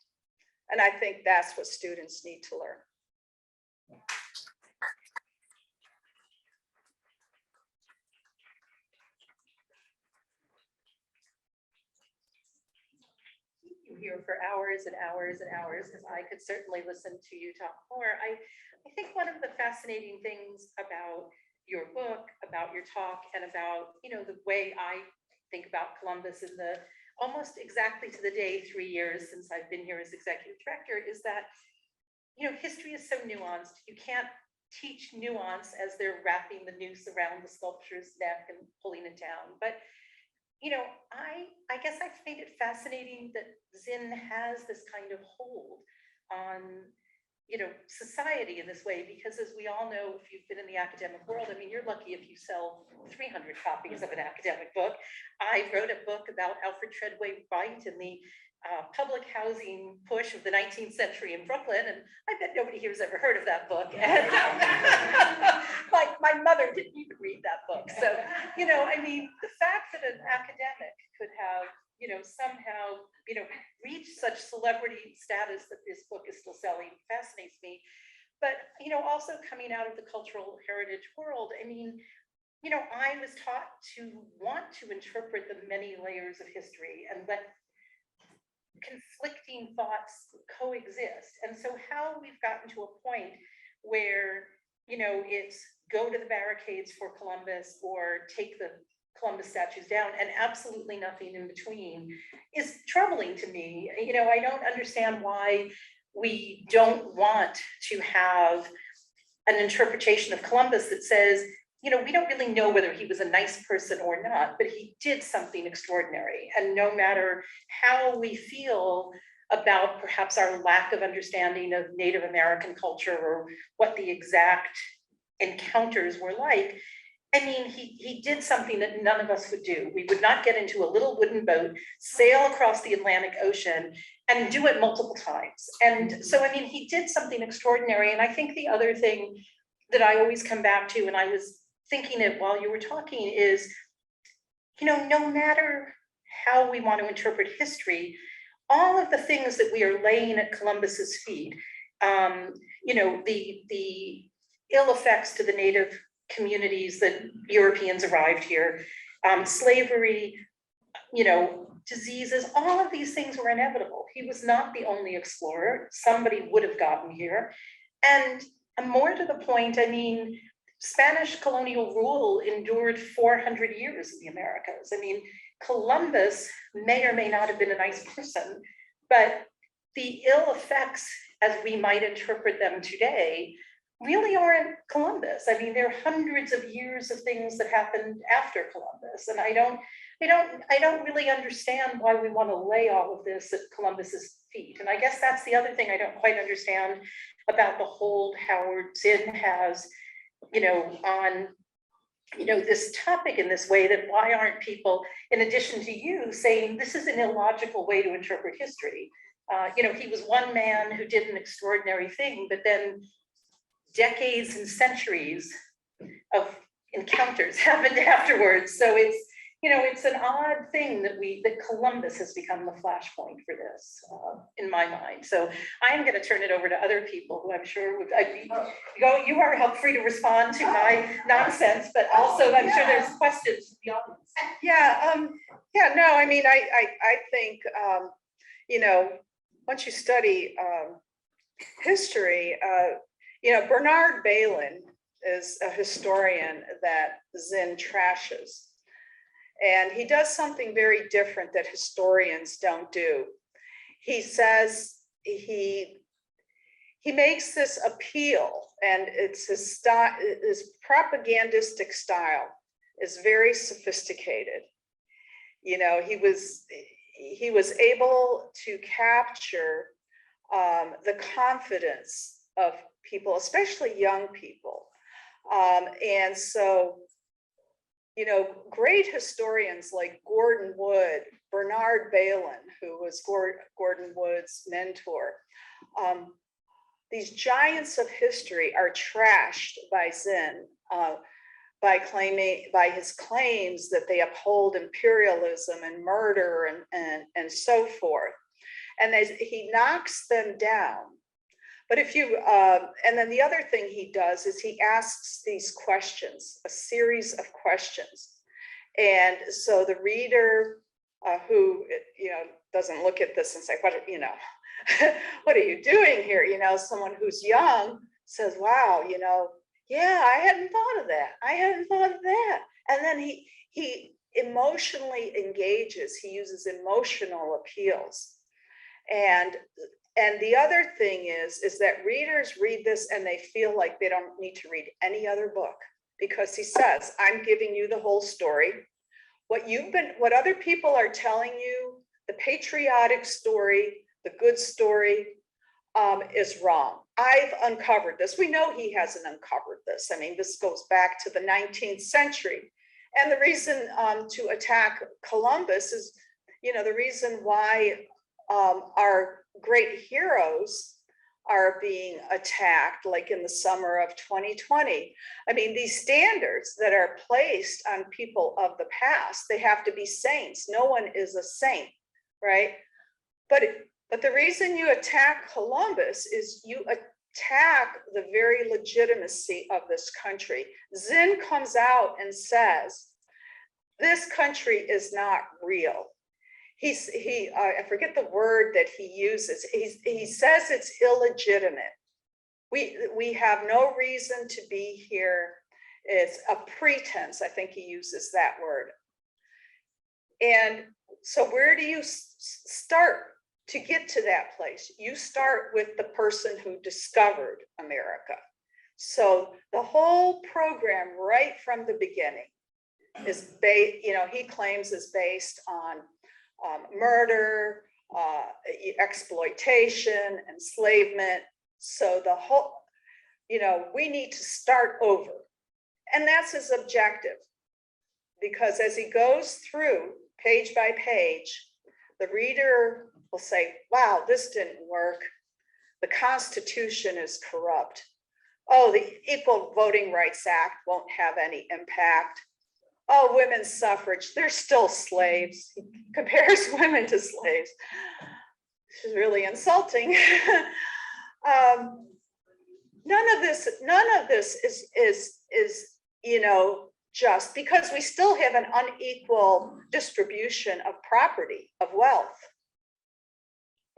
And I think that's what students need to learn. Here for hours and hours and hours, because I could certainly listen to you talk more. I think one of the fascinating things about your book, about your talk, and about the way I think about Columbus in the almost exactly to the day 3 years since I've been here as executive director is that history is so nuanced. You can't teach nuance as they're wrapping the noose around the sculpture's neck and pulling it down. But I guess I find it fascinating that Zinn has this kind of hold on, society in this way, because as we all know, if you've been in the academic world, I mean, you're lucky if you sell 300 copies of an academic book. I wrote a book about Alfred Treadway White and the public housing push of the 19th century in Brooklyn, and I bet nobody here has ever heard of that book. And my mother didn't even read that book. So, I mean, the fact that an academic could have, somehow, reach such celebrity status that this book is still selling fascinates me. But, also coming out of the cultural heritage world, I mean, I was taught to want to interpret the many layers of history and let conflicting thoughts coexist. And so how we've gotten to a point where, it's go to the barricades for Columbus or take the Columbus statues down and absolutely nothing in between is troubling to me. I don't understand why we don't want to have an interpretation of Columbus that says, we don't really know whether he was a nice person or not, but he did something extraordinary. And no matter how we feel about perhaps our lack of understanding of Native American culture or what the exact encounters were like, I mean, he did something that none of us would do. We would not get into a little wooden boat, sail across the Atlantic Ocean, and do it multiple times. And so, I mean, he did something extraordinary. And I think the other thing that I always come back to, and I was thinking it while you were talking, is, no matter how we want to interpret history, all of the things that we are laying at Columbus's feet, the ill effects to the native communities that Europeans arrived here, slavery, diseases, all of these things were inevitable. He was not the only explorer. Somebody would have gotten here. And more to the point, I mean, Spanish colonial rule endured 400 years in the Americas. I mean, Columbus may or may not have been a nice person, but the ill effects as we might interpret them today, really aren't Columbus. I mean, there are hundreds of years of things that happened after Columbus, and I don't really understand why we want to lay all of this at Columbus's feet. And I guess that's the other thing I don't quite understand about the hold Howard Zinn has, on this topic in this way, that why aren't people, in addition to you, saying this is an illogical way to interpret history? He was one man who did an extraordinary thing, but then decades and centuries of encounters happened afterwards. So it's an odd thing that Columbus has become the flashpoint for this, in my mind. So I am going to turn it over to other people who I'm sure you are free to respond to my nonsense, but also I'm sure there's questions from the audience. No, I mean, I think, once you study history, Bernard Bailyn is a historian that Zinn trashes. And he does something very different that historians don't do. He says he makes this appeal, and it's his style, his propagandistic style is very sophisticated. He was able to capture the confidence of people, especially young people. And so, great historians like Gordon Wood, Bernard Bailyn, who was Gordon Wood's mentor, these giants of history are trashed by Zinn by his claims that they uphold imperialism and murder and so forth. And he knocks them down. But and then the other thing he does is he asks these questions, a series of questions. And so the reader who, doesn't look at this and say, what are you doing here? Someone who's young says, wow, yeah, I hadn't thought of that. I hadn't thought of that. And then he emotionally engages, he uses emotional appeals. And the other thing is that readers read this and they feel like they don't need to read any other book, because he says, I'm giving you the whole story. What other people are telling you, the patriotic story, the good story, is wrong. I've uncovered this. We know he hasn't uncovered this. I mean, this goes back to the 19th century. And the reason to attack Columbus is, the reason why our great heroes are being attacked, like in the summer of 2020. I mean, these standards that are placed on people of the past, they have to be saints. No one is a saint, right? But the reason you attack Columbus is you attack the very legitimacy of this country. Zinn comes out and says, this country is not real. I forget the word that he uses. He says it's illegitimate. We have no reason to be here. It's a pretense. I think he uses that word. And so where do you start to get to that place? You start with the person who discovered America. So the whole program right from the beginning is he claims is based on murder, exploitation, enslavement. So the whole, we need to start over. And that's his objective. Because as he goes through page by page, the reader will say, wow, this didn't work. The Constitution is corrupt. Oh, the Equal Voting Rights Act won't have any impact. Oh, women's suffrage, they're still slaves. He compares women to slaves. This is really insulting. None of this is just, because we still have an unequal distribution of property, of wealth.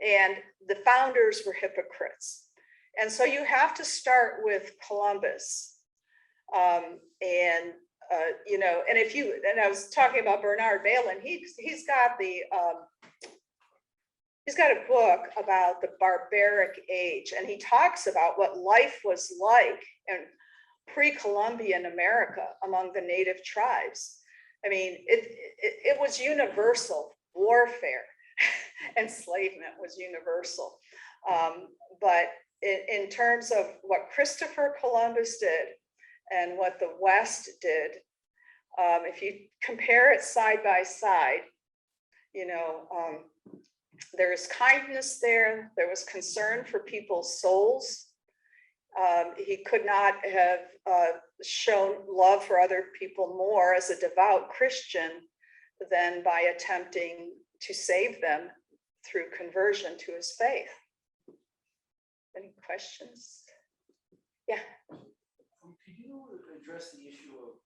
And the founders were hypocrites. And so you have to start with Columbus. And I was talking about Bernard Bailyn, he's got the he's got a book about the barbaric age, and he talks about what life was like in pre-Columbian America among the native tribes. I mean, it was universal warfare. Enslavement was universal. But in terms of what Christopher Columbus did and what the West did, if you compare it side by side, you know, there's kindness there. There was concern for people's souls. He could not have shown love for other people more as a devout Christian than by attempting to save them through conversion to his faith. Any questions? Yeah. Could you address the issue of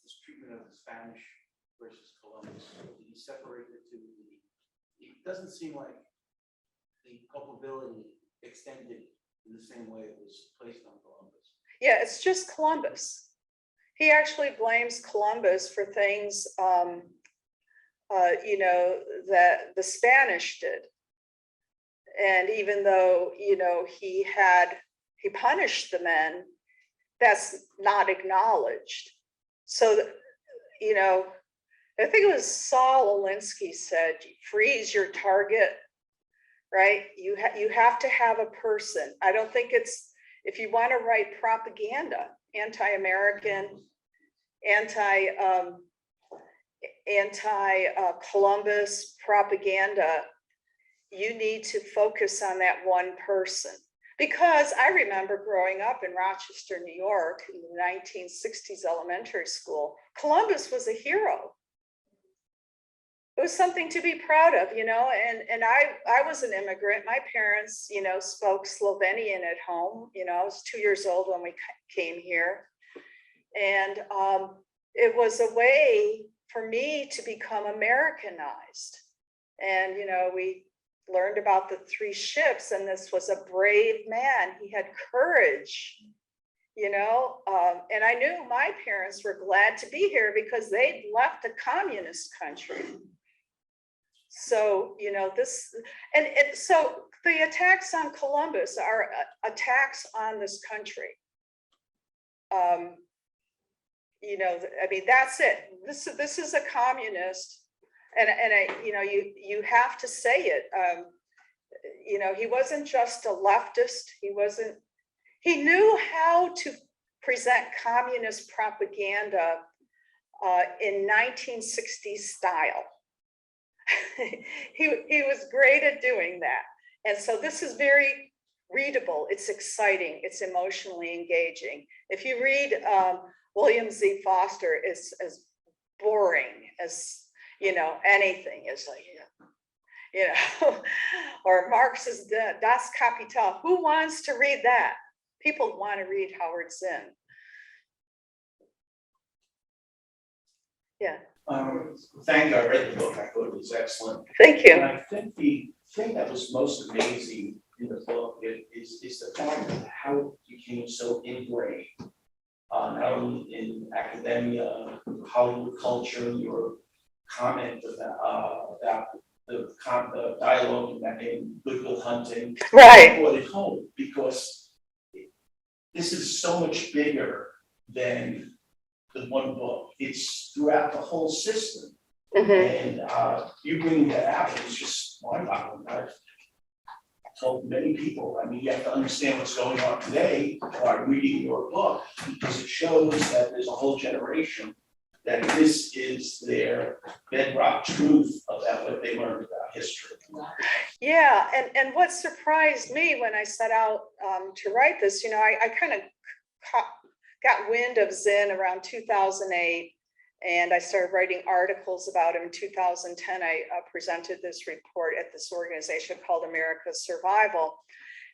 this treatment of the Spanish versus Columbus? Did he separate the two? It doesn't seem like the culpability extended in the same way it was placed on Columbus. Yeah, it's just Columbus. He actually blames Columbus for things, you know, that the Spanish did. And even though, you know, he punished the men, that's not acknowledged. So, you know, I think it was Saul Alinsky said, freeze your target, right? You have to have a person. I don't think it's, if you want to write propaganda, anti-American, anti-Columbus propaganda, you need to focus on that one person. Because I remember growing up in Rochester, New York, in the 1960s elementary school, Columbus was a hero. It was something to be proud of, you know, and I was an immigrant. My parents, you know, spoke Slovenian at home. You know, I was 2 years old when we came here. And it was a way for me to become Americanized. And, you know, we learned about the 3 ships, and this was a brave man. He had courage, you know, and I knew my parents were glad to be here because they'd left a communist country. So, you know, this, and so the attacks on Columbus are attacks on this country. You know, I mean, that's it. This is a communist, and I, you know, you have to say it. You know, he wasn't just a leftist. He knew how to present communist propaganda in 1960s style. He was great at doing that. And so this is very readable. It's exciting. It's emotionally engaging. If you read William Z. Foster, it's as boring as, you know, anything. It's like, you know, or Marx's Das Kapital. Who wants to read that? People want to read Howard Zinn. Yeah. Thank you. I read the book. I thought it was excellent. Thank you. And I think the thing that was most amazing in the book is the fact of how it became so ingrained, not only in academia, Hollywood culture, your comment about the dialogue that in Good Will Hunting, Right. brought it home, because this is so much bigger than the one book. It's throughout the whole system. Mm-hmm. And you bringing that out is just mind-boggling. I've told many people, I mean, you have to understand what's going on today by reading your book, because it shows that there's a whole generation that this is their bedrock truth about what they learned about history. Yeah, and what surprised me when I set out to write this, you know, I kind of got wind of Zinn around 2008, and I started writing articles about him in 2010. I presented this report at this organization called America's Survival,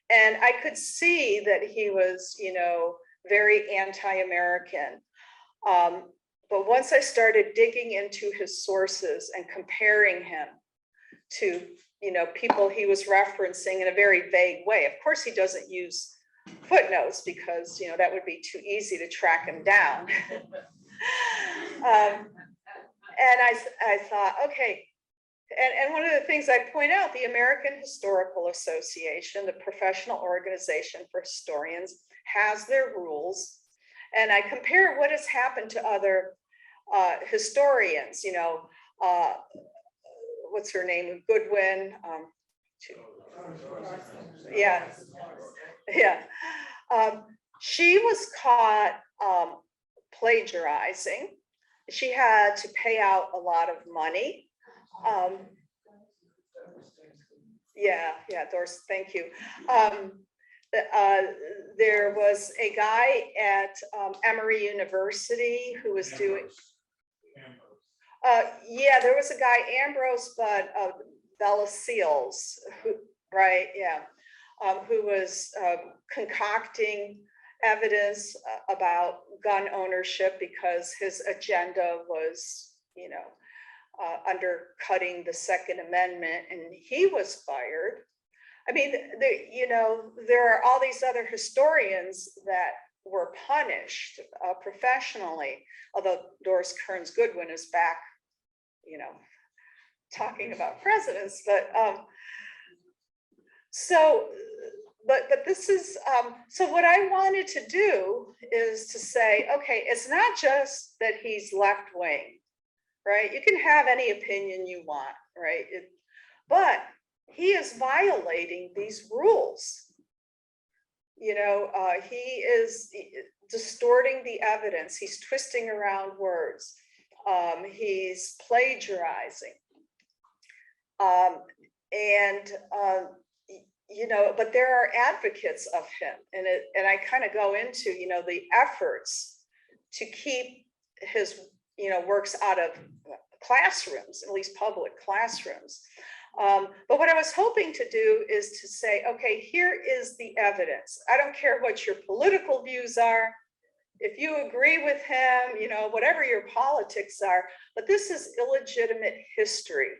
and I could see that he was, you know, very anti-American. But once I started digging into his sources and comparing him to, you know, people he was referencing in a very vague way. Of course, he doesn't use footnotes because, you know, that would be too easy to track him down. And I thought, okay, And one of the things I point out, the American Historical Association, the professional organization for historians, has their rules. And I compare what has happened to other historians, what's her name, Goodwin. Yeah, yeah. She was caught plagiarizing. She had to pay out a lot of money. Yeah, Doris, thank you. There was a guy at Emory University who was doing, yeah, there was a guy, Ambrose, but Bella Seals, who, right, yeah, who was concocting evidence about gun ownership because his agenda was, undercutting the Second Amendment, and he was fired. I mean, there are all these other historians that were punished professionally, although Doris Kearns Goodwin is back, talking about presidents, but but this is, so what I wanted to do is to say, okay, it's not just that he's left wing, right? You can have any opinion you want, right? But he is violating these rules. He is distorting the evidence. He's twisting around words. He's plagiarizing. But there are advocates of him, and I kind of go into, the efforts to keep his, works out of classrooms, at least public classrooms. But what I was hoping to do is to say, okay, here is the evidence. I don't care what your political views are. If you agree with him, whatever your politics are, but this is illegitimate history.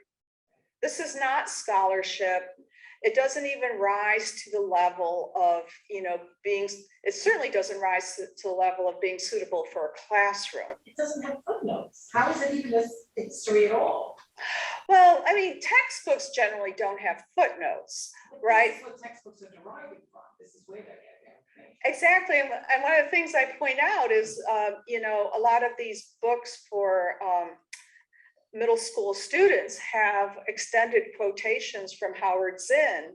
This is not scholarship. It doesn't even rise to the level of, it certainly doesn't rise to the level of being suitable for a classroom. It doesn't have footnotes. How is it even a history at all? Well, I mean, textbooks generally don't have footnotes, right? This is what textbooks are deriving from. This is where they're getting information. Exactly. And one of the things I point out is, a lot of these books for middle school students have extended quotations from Howard Zinn,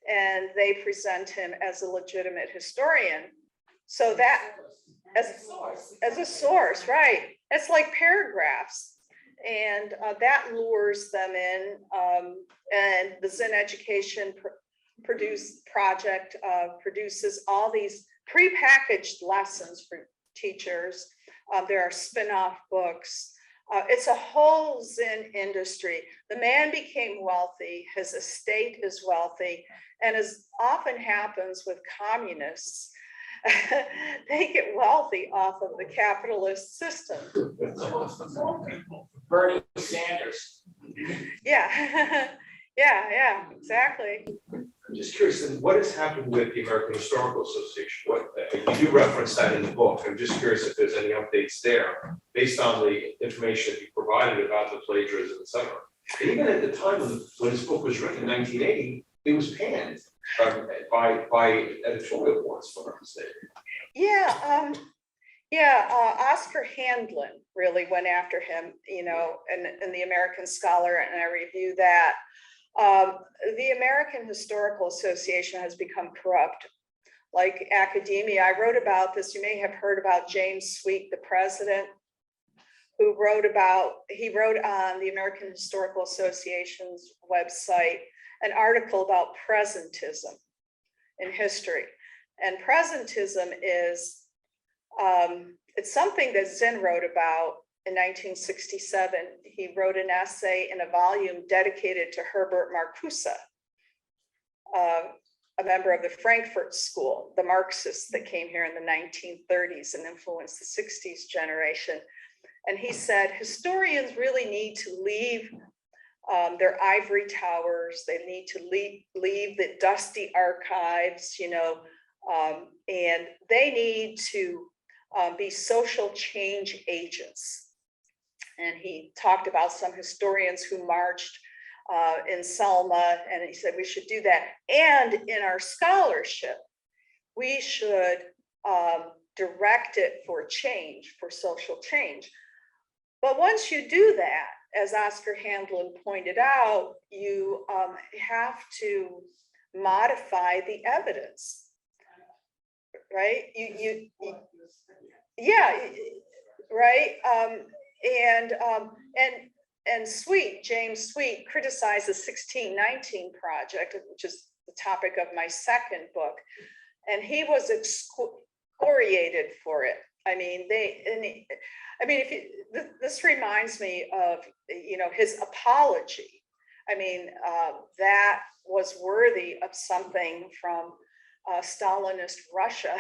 and they present him as a legitimate historian. So that as a source, right? It's like paragraphs, and that lures them in. And the Zinn Education Project produces all these prepackaged lessons for teachers. There are spin-off books. It's a whole Zinn industry. The man became wealthy, his estate is wealthy, and as often happens with communists, they get wealthy off of the capitalist system. Bernie Sanders. Yeah, yeah, exactly. I'm just curious, and what has happened with the American Historical Association? What, you do reference that in the book. I'm just curious if there's any updates there based on the information that you provided about the plagiarism, et cetera. And even at the time when this book was written in 1980, it was panned by editorial boards, for our sake. Yeah, Oscar Handlin really went after him, and the American Scholar, and I review that. The American Historical Association has become corrupt, like academia. I wrote about this. You may have heard about James Sweet, the president, who wrote on the American Historical Association's website an article about presentism in history. And presentism is, it's something that Zinn wrote about in 1967. He wrote an essay in a volume dedicated to Herbert Marcuse, a member of the Frankfurt School, the Marxists that came here in the 1930s and influenced the 60s generation. And he said, historians really need to leave their ivory towers. They need to leave the dusty archives, and they need to be social change agents. And he talked about some historians who marched in Selma, and he said we should do that. And in our scholarship, we should direct it for change, for social change. But once you do that, as Oscar Handlin pointed out, you have to modify the evidence, right? Yeah, right. And James Sweet criticized the 1619 Project, which is the topic of my second book, and he was excoriated for it. I mean, this reminds me of, his apology. I mean, that was worthy of something from Stalinist Russia,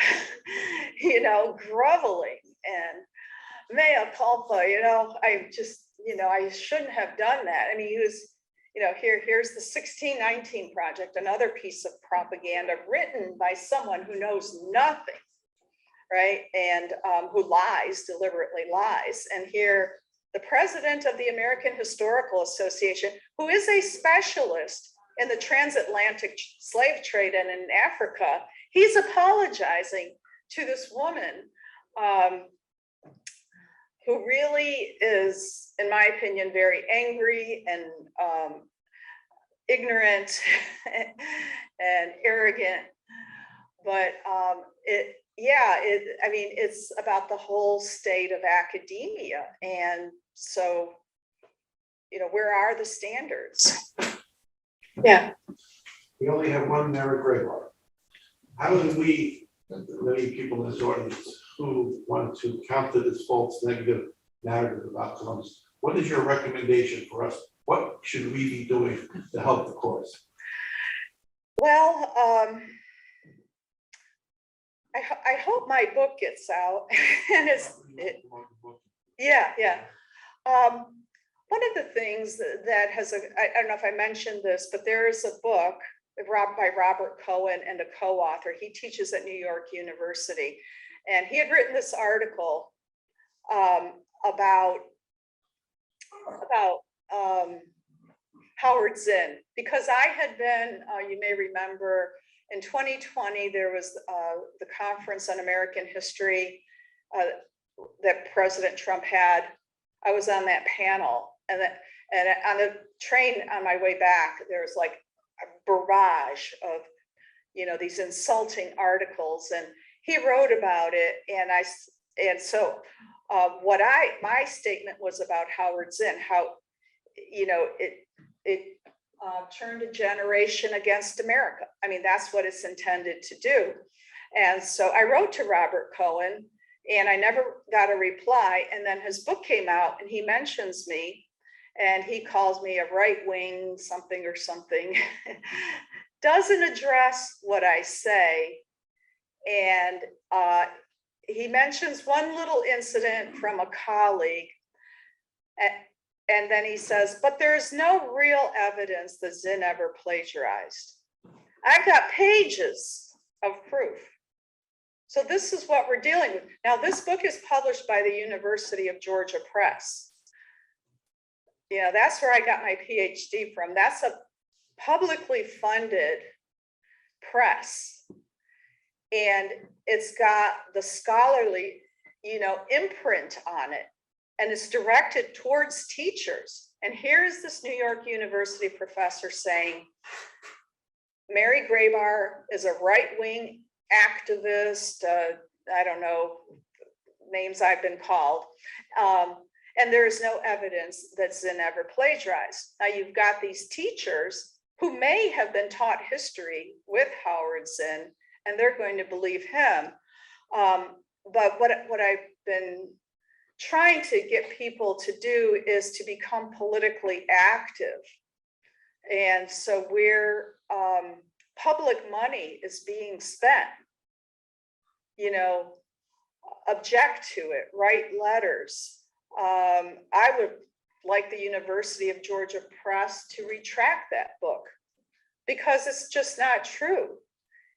groveling and mea culpa, I shouldn't have done that. I mean, he was, here's the 1619 Project, another piece of propaganda written by someone who knows nothing, right? And who deliberately lies. And here, the president of the American Historical Association, who is a specialist in the transatlantic slave trade and in Africa, he's apologizing to this woman who really is, in my opinion, very angry and ignorant and arrogant. But it's about the whole state of academia. And so, where are the standards? Yeah. We only have one Mary Grabar. How do we, many people in this audience who want to counter this false negative narrative about Columbus, what is your recommendation for us? What should we be doing to help the cause? Well, I hope my book gets out. And one of the things that has, I don't know if I mentioned this, but there is a book by Robert Cohen and a co-author. He teaches at New York University. And he had written this article about Howard Zinn, because I had been, you may remember, in 2020, there was the Conference on American History that President Trump had. I was on that panel, and on the train on my way back, there was like a barrage of, these insulting articles, and he wrote about it. So my statement was about Howard Zinn, how, it turned a generation against America. I mean, that's what it's intended to do. And so I wrote to Robert Cohen, and I never got a reply. And then his book came out, and he mentions me, and he calls me a right-wing something or something, doesn't address what I say. And he mentions one little incident from a colleague. And then he says, but there's no real evidence that Zinn ever plagiarized. I've got pages of proof. So this is what we're dealing with. Now, this book is published by the University of Georgia Press. That's where I got my PhD from. That's a publicly funded press. And it's got the scholarly, imprint on it. And it's directed towards teachers. And here's this New York University professor saying, Mary Grabar is a right-wing activist, I don't know, names I've been called, and there is no evidence that Zinn ever plagiarized. Now you've got these teachers who may have been taught history with Howard Zinn, and they're going to believe him. But what I've been trying to get people to do is to become politically active. And so where public money is being spent, object to it, write letters. I would like the University of Georgia Press to retract that book, because it's just not true.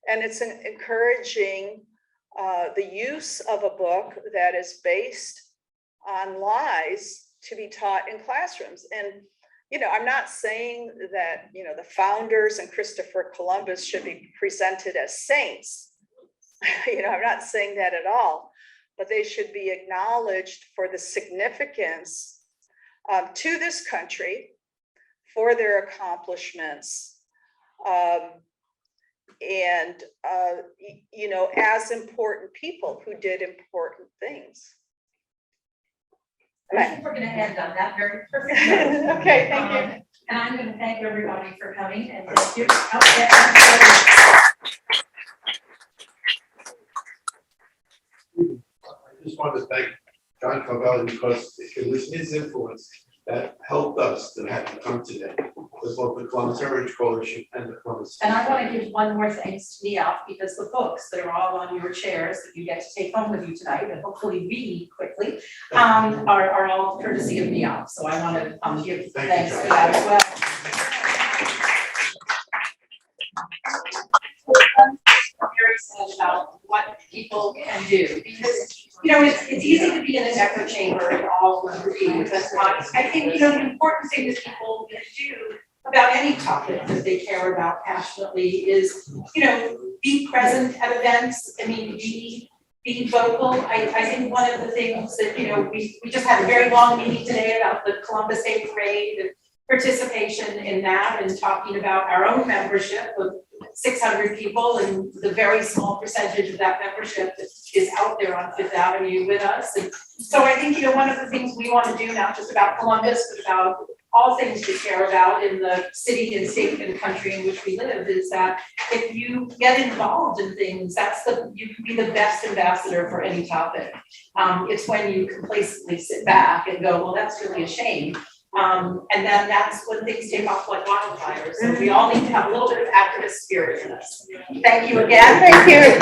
And it's encouraging the use of a book that is based on lies to be taught in classrooms. And I'm not saying that, the founders and Christopher Columbus should be presented as saints. I'm not saying that at all, but they should be acknowledged for the significance to this country, for their accomplishments, and as important people who did important things. I think we're gonna end on that very perfect note. Okay, thank you. And I'm gonna thank everybody for coming and thank you. I just wanted to thank John Carvelli because it was his influence that helped us to have to come today with both the Columbus Heritage Coalition and the Columbus. And I want to give one more thanks to Neof, because the books that are all on your chairs that you get to take home with you tonight and hopefully read quickly are all courtesy of Neof. So I want to give Thank you, thanks for that as well. Very sad about what people can do, because it's easy to be in an echo chamber and all agree, but I think the important thing that people can do about any topic that they care about passionately is be present at events. I mean, be vocal. I think one of the things that we just had a very long meeting today about the Columbus Day Parade and participation in that, and talking about our own membership of 600 people and the very small percentage of that membership that is out there on Fifth Avenue with us. And so I think one of the things we want to do, not just about Columbus, but about all things we care about in the city and state and country in which we live, is that if you get involved in things, you can be the best ambassador for any topic. It's when you complacently sit back and go, well, that's really a shame. And then that's when things take off like wildfire. So we all need to have a little bit of activist spirit in us. Thank you again. Thank you.